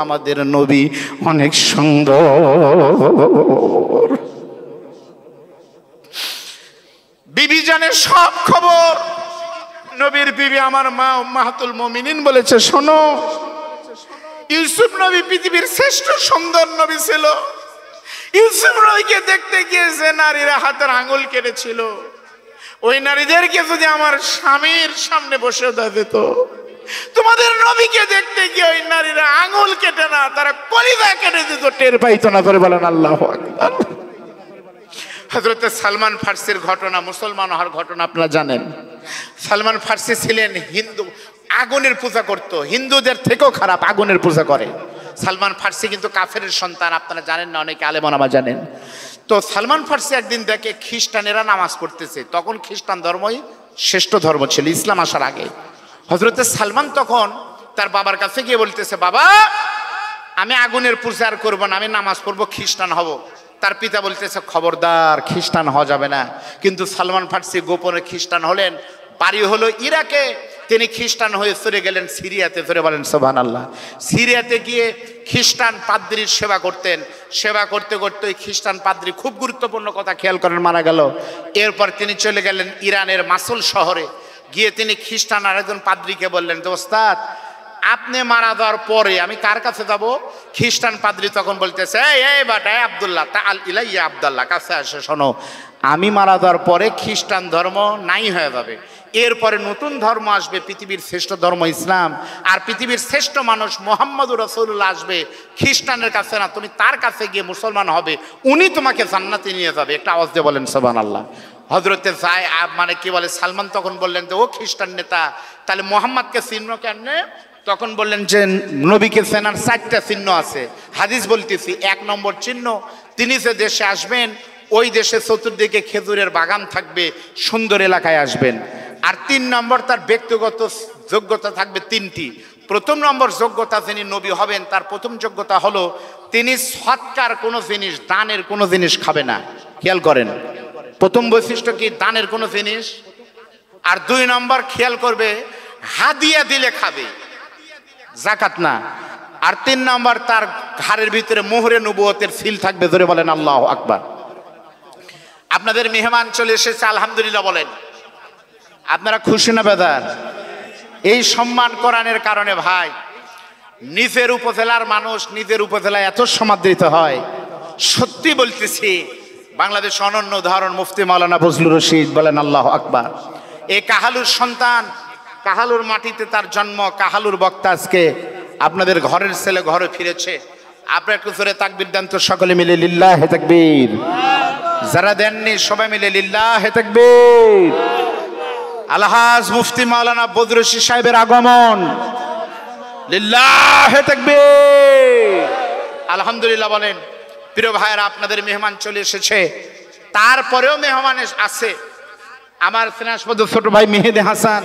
আমাদের নবী অনেক সুন্দর। বিবি জানে সব খবর। নবীর বিবি আমার মা উম্মাহাতুল মুমিনিন বলেছে, শোনো, ইউসুফ নবী পৃথিবীর শ্রেষ্ঠ সুন্দর নবী ছিল। ইউসুফ নবীকে দেখতে গিয়েছে, নারীরা হাতের আঙুল কেটেছিল। ওই নারীদেরকে যদি আমার স্বামীর সামনে বসে দেওয়া যেত, তোমাদের নবীকে দেখতে গিয়ে ওই নারীরা আঙুল কেটে না, তারা কলিজা কেটে দিত, টের পাইতো না। করে বলেন আল্লাহু আকবার। হযরত সালমান ফার্সির ঘটনা, মুসলমান হওয়ার ঘটনা আপনারা জানেন। সালমান ফার্সি ছিলেন হিন্দু, আগুনের পূজা করত, হিন্দুদের থেকেও খারাপ আগুনের পূজা করে। সালমান ফার্সি কিন্তু কাফেরের সন্তান, আপনারা জানেন না, অনেকে আলেম ওলামা জানেন। তো সালমান ফার্সি একদিন দেখে খ্রিস্টানেরা নামাজ পড়তেছে, তখন খ্রিস্টান ধর্মই শ্রেষ্ঠ ধর্ম ছিল ইসলাম আসার আগে। হযরতে সালমান তখন তার বাবার কাছে গিয়ে বলতেছে, বাবা আমি আগুনের পূজা আর করবো না, আমি নামাজ পড়বো, খ্রিস্টান হব। তার পিতা বলতেছে, খবরদার, খ্রিস্টান হওয়া যাবে না। কিন্তু সালমান ফার্সি গোপনে খ্রিস্টান হলেন, বাড়ি হলো ইরাকে, তিনি খ্রিস্টান হয়ে চলে গেলেন সিরিয়াতে। ধরে বলেন সুবহানাল্লাহ। সিরিয়াতে গিয়ে খ্রিস্টান পাদ্রীর সেবা করতেন। সেবা করতে করতে ওই খ্রিস্টান পাদ্রী, খুব গুরুত্বপূর্ণ কথা খেয়াল করেন, মারা গেল। এরপর তিনি চলে গেলেন ইরানের মাসুল শহরে। গিয়ে তিনি খ্রিস্টান আরেকজন পাদ্রীকে বললেন, যে ওস্তাদ আপনি মারা যাওয়ার পরে আমি কার কাছে যাব? খ্রিস্টান পাদ্রী তখন বলতেছে, এই বাটা আব্দুল্লাহ, তা আল ইলাইয়া আব্দুল্লাহ, কাছে আসে, শোনো, আমি মারা যাওয়ার পরে খ্রিস্টান ধর্ম নাই হয়ে যাবে, এরপরে নতুন ধর্ম আসবে, পৃথিবীর শ্রেষ্ঠ ধর্ম ইসলাম, আর পৃথিবীর শ্রেষ্ঠ মানুষ মুহাম্মদুর রাসূলুল্লাহ আসবে। খ্রিস্টানের কাছে না, তুমি তার কাছে গিয়ে মুসলমান হবে, উনি তোমাকে জান্নাতে নিয়ে যাবে। একটা আওয়াজ দিয়ে বলেন সুবহানাল্লাহ। হযরতে যায় মানে কি বলে, সালমান তখন বললেন যে, ও খ্রিস্টান নেতা, তাহলে মোহাম্মদকে চিহ্ন কেন? তখন বললেন যে নবীকে চেনার 4টা চিহ্ন আছে, হাদিস বলতেছি। 1 নম্বর চিহ্ন, তিনি যে দেশে আসবেন ওই দেশে চতুর্দিকে খেজুরের বাগান থাকবে, সুন্দর এলাকায় আসবেন। আর 3 নম্বর, তার ব্যক্তিগত যোগ্যতা থাকবে 3টি। প্রথম নম্বর যোগ্যতা, যিনি নবী হবেন তার প্রথম যোগ্যতা হলো তিনি সৎকার কোনো জিনিস, দানের কোনো জিনিস খাবে না। খেয়াল করেন, প্রথম বৈশিষ্ট্য কি? দানের কোনো জিনিস। আর 2 নম্বর খেয়াল করবে, হাদিয়া দিলে খাবে, যাকাত না। আর 3 নম্বর, তার ঘাড়ের ভিতরে মোহরে নবুয়তের সিল থাকবে। ধরে বলেন আল্লাহু আকবার। আপনাদের মেহমান চলে এসেছে, আলহামদুলিল্লাহ বলেন। আপনারা খুশি না বেদার? এই সম্মান কোরআনের কারণে ভাই, নিজের উপজেলার মানুষ নিজের উপজেলায় এত সমাদৃত হয়। সত্যি বলতেছি, বাংলাদেশ অনন্য উদাহরণ মুফতি মাওলানা ফজলুর রশিদ, বলেন আল্লাহু আকবার। এই কাহালুর সন্তান, কাহালুর মাটিতে তার জন্ম, কাহালুর বক্তা আজকে আপনাদের ঘরের ছেলে ঘরে ফিরেছে। আপনারা একটু জোরে তাকবীর দেন তো সকলে মিলে, লিল্লাহে তাকবীর। যারা দেননি সবাই মিলে লিল্লাহে তাকবীর। আলহাজ মুফতি মাওলানা বদরুল রশিদ সাহেবের আগমন, লিল্লাহে তাকবীর। আলহামদুলিল্লাহ বলেন। প্রিয় ভাইয়েরা, আপনাদের মেহমান চলে এসেছে, তারপরেও মেহমান আছে আমার স্নেহাস্পদ ছোট ভাই মেহেদী হাসান।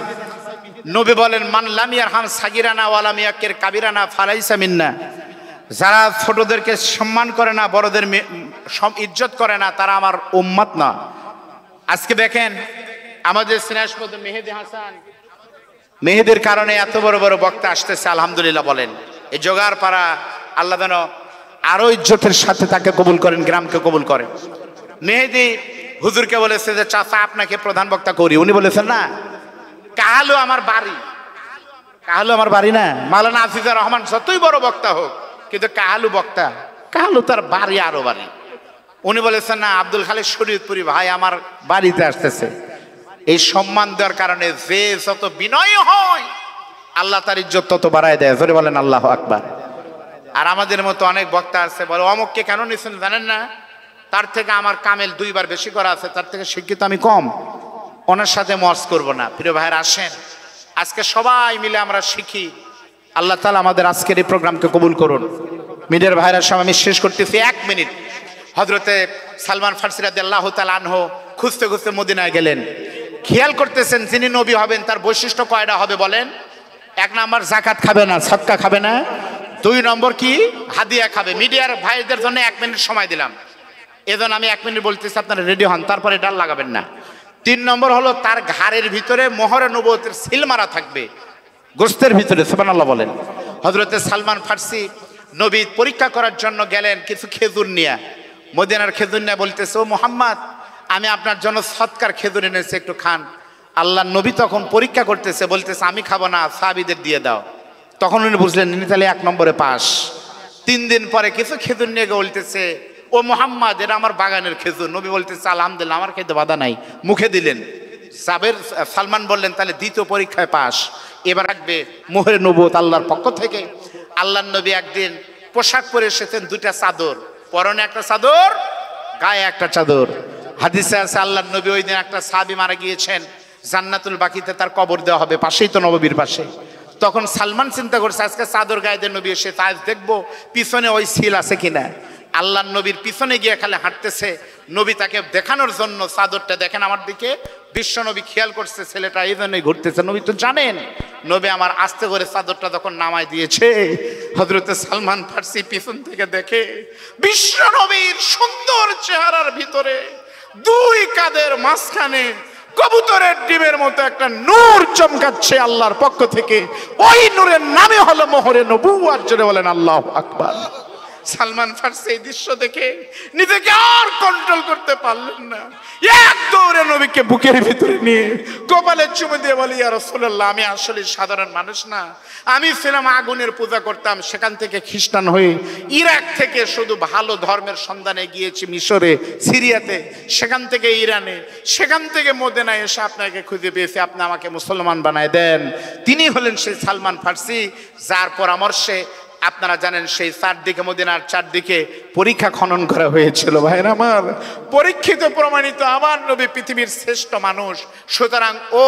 নবী বলেন, মান লাম ইয়ারহাম সাগিরানা ওয়া লাম ইয়াকির কাবিরানা ফালাইসা মিন্না। যারা ছোটদেরকে সম্মান করে না, বড়দের ইজ্জত করে না, তারা আমার উম্মত না। আজকে দেখেন আমাদের স্নেহাস্পদ মেহেদী হাসান, মেহেদির কারণে এত বড় বড় বক্তা আসতেছে, আলহামদুলিল্লাহ বলেন। এই জোগাড় পাড়া আল্লাহ যেন আরো ইজ্জতের সাথে তাকে কবুল করেন, গ্রামকে কবুল করেন। মেহেদী হুজুরকে বলেছে যে, চাচা আপনাকে প্রধান বক্তা করি। উনি বলেছেন, না, কাহালু আমার বাড়ি, কাহালু আমার বাড়ি না। মাওলানা আজিজুর রহমান যতই বড় বক্তা হোক, কিন্তু কাহালু বক্তা, কাহালু তার বাড়ি আরো বাড়ি। উনি বলেছেন, না, আব্দুল খালিক শরীয়তপুরি ভাই আমার বাড়িতে আসতেছে। এই সম্মান দেওয়ার কারণে যে যত বিনয় হয়, আল্লাহ তার ইজ্জত তত বাড়ায় দেয়। জোরে বলেন আল্লাহু আকবার। আর আমাদের মতো অনেক বক্তা আছে, বলে অমুককে কেন নিছেন জানেন না, তার থেকে আমার কামেল 2 বার বেশি করা আছে, তার থেকে শিক্ষিত আমি কম, ওনার সাথে মজ করব না। প্রিয় ভাইয়েরা, আসেন আজকে সবাই মিলে আমরা শিখি। আল্লাহ তাআলা আমাদের আজকের এই প্রোগ্রামকে কবুল করুন। মিডিয়ার ভাইয়েরা সব আমি শেষ করতেছি 1 মিনিট। হযরতে সালমান ফার্সি রাদিয়াল্লাহু তাআলা আনহু খুঁজতে খুঁজতে মদিনায় গেলেন। খেয়াল করতেছেন, যিনি নবী হবেন তার বৈশিষ্ট্য কয়টা হবে বলেন? 1 নম্বর, জাকাত খাবে না, সদকা খাবে না। 2 নম্বর কি? হাদিয়া খাবে। মিডিয়ার ভাইদের জন্য 1 মিনিট সময় দিলাম, এজন্য আমি 1 মিনিট বলতেছি, আপনারা রেডি হন, তারপরে ডাল লাগাবেন না। 3 নম্বর হলো, তার ঘাড়ের ভিতরে মোহরে নবুয়তের সিল মারা থাকবে, গোশতের ভিতরে। সুবহানাল্লাহ বলেন। হযরতে সালমান ফার্সি নবী পরীক্ষা করার জন্য গেলেন কিছু খেজুর নিয়ে, মদিনার খেজুর নিয়ে বলতেছে, ও মুহাম্মদ, আমি আপনার জন্য সৎকার খেজুর এনেছি, একটু খান। আল্লাহ নবী তখন পরীক্ষা করতেছে, বলতেছে, আমি খাবো না, সাহাবীদের দিয়ে দাও। তখন উনি বুঝলেন ইনি তাহলে 1 নম্বরে পাস। 3 দিন পরে কিছু খেজুর নিয়ে বলতেছে, ও ও মোহাম্মদ, এটা আমার বাগানের খেজুর। নবী বলতেছে আলহামদুলিল্লাহ, আমার খেতে বাধা নাই, মুখে দিলেন। সালমান বললেন তাহলে দ্বিতীয় পরীক্ষায় পাস, এবার রাখবে মোহরে নবুয়ত আল্লাহর পক্ষ থেকে। আল্লাহর নবী একদিন পোশাক পরে এসেছেন, দুইটা চাদর, পরনে একটা চাদর, গায়ে একটা চাদর। হাদিসে আছে আল্লাহর নবী ওই দিন একটা সাহাবী মারা গিয়েছেন, জান্নাতুল বাকিতে তার কবর দেওয়া হবে, পাশেই তো নববীর পাশে। তখন সালমান চিন্তা করছে আজকে চাদর গায়ে দিয়ে নবী এসে আজ দেখবো পিছনে ওই সিল আছে কিনা। আল্লাহর নবীর পিছনে গিয়ে খালি হাঁটতেছে, নবী তাকে দেখানোর জন্য চাদরটা দেখেন আমার দিকে, বিশ্ব নবী খেয়াল করছে ছেলেটা এই জন্যই ঘুরতেছে। নবী তো জানেন, নবী আমার আস্তে করে চাদরটা যখন নামায় দিয়েছে, হযরতে সালমান ফার্সি পিছন থেকে দেখে বিশ্ব নবীর সুন্দর চেহারার ভিতরে দুই কাঁধের মাঝখানে কবুতরের ডিমের মতো একটা নূর চমকাচ্ছে আল্লাহর পক্ষ থেকে। ওই নূরের নামে হলো মোহরে নবুয়ত। জোরে বলেন আল্লাহু আকবার। সালমান ফার্সি এই দৃশ্য দেখে নিজেকে আর কন্ট্রোল করতে পারলেন না, এক দৌড়ে নবীকে বুকের ভিতরে নিয়ে কপালে চুমু দিয়ে বলি, ইয়া রাসূলুল্লাহ, আমি আসলে সাধারণ মানুষ না, আমি ছিলাম আগুনের পূজা করতাম, সেখান থেকে খ্রিস্টান হয়ে ইরাক থেকে শুধু ভালো ধর্মের সন্ধানে গিয়েছি মিশরে, সিরিয়াতে, সেখান থেকে ইরানে, সেখান থেকে মদিনায় এসে আপনাকে খুঁজে পেয়েছি, আপনি আমাকে মুসলমান বানায় দেন। তিনি হলেন সেই সালমান ফার্সি যার পরামর্শে আপনারা জানেন সেই চারদিকে মদিনার চারদিকে পরীক্ষা খনন করা হয়েছিল। ভাইরা আমার, পরীক্ষিত প্রমাণিত আমার নবী পৃথিবীর শ্রেষ্ঠ মানুষ। সুতরাং ও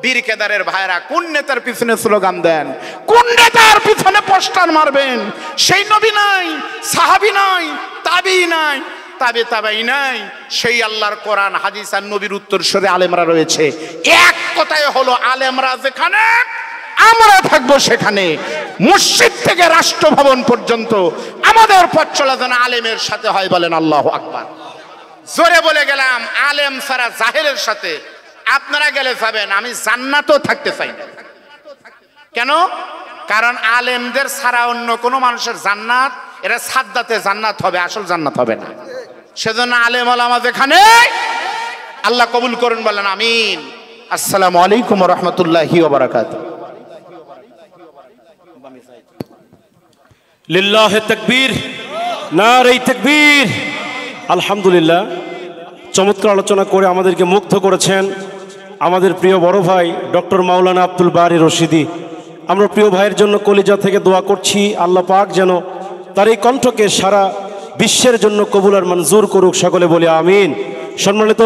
বীর কেদারের ভাইরা, কোন নেতার পিছনে স্লোগান দেন, কোন নেতার পিছনে পোস্টার মারবেন? সেই নবী নাই, সাহাবী নাই, তাবি নাই, তাবেই নাই, সেই আল্লাহর কোরআন হাদিস আর নবীর উত্তরসূরি আলেমরা রয়েছে। এক কথায় হলো আলেমরা যেখানে আমরা থাকবো সেখানে, মসজিদ থেকে রাষ্ট্রভবন পর্যন্ত আমাদের পথ চলা যেন আলেমের সাথে হয়। বলেন আল্লাহু আকবার। জোরে বলে গেলাম, আলেম ছাড়া জাহেলের সাথে আপনারা গেলে যাবেন, আমি জান্নাতও থাকতে চাই না। কেন? কারণ আলেমদের ছাড়া অন্য কোনো মানুষের জান্নাত, এটা সাদ্দাতে জান্নাত হবে, আসল জান্নাত হবে না। সেজন্য আলেম ওলামা যেখানে, আল্লাহ কবুল করুন, বলেন আমিন। আসসালামু আলাইকুম ওয়া রাহমাতুল্লাহি ওয়া বারাকাতুহু।
লিল্লাহে তাকবীর, নারে তাকবীর। আলহামদুলিল্লাহ, চমৎকার আলোচনা করে আমাদেরকে মুগ্ধ করেছেন আমাদের প্রিয় বড় ভাই ডক্টর মাওলানা আব্দুল বারী রশিদি। আমরা প্রিয় ভাইয়ের জন্য কলিজা থেকে দোয়া করছি, আল্লাহ পাক যেন তার এই কণ্ঠকে সারা বিশ্বের জন্য কবুল আর মঞ্জুর করুক। সকলে বলি আমিন। সম্মানিত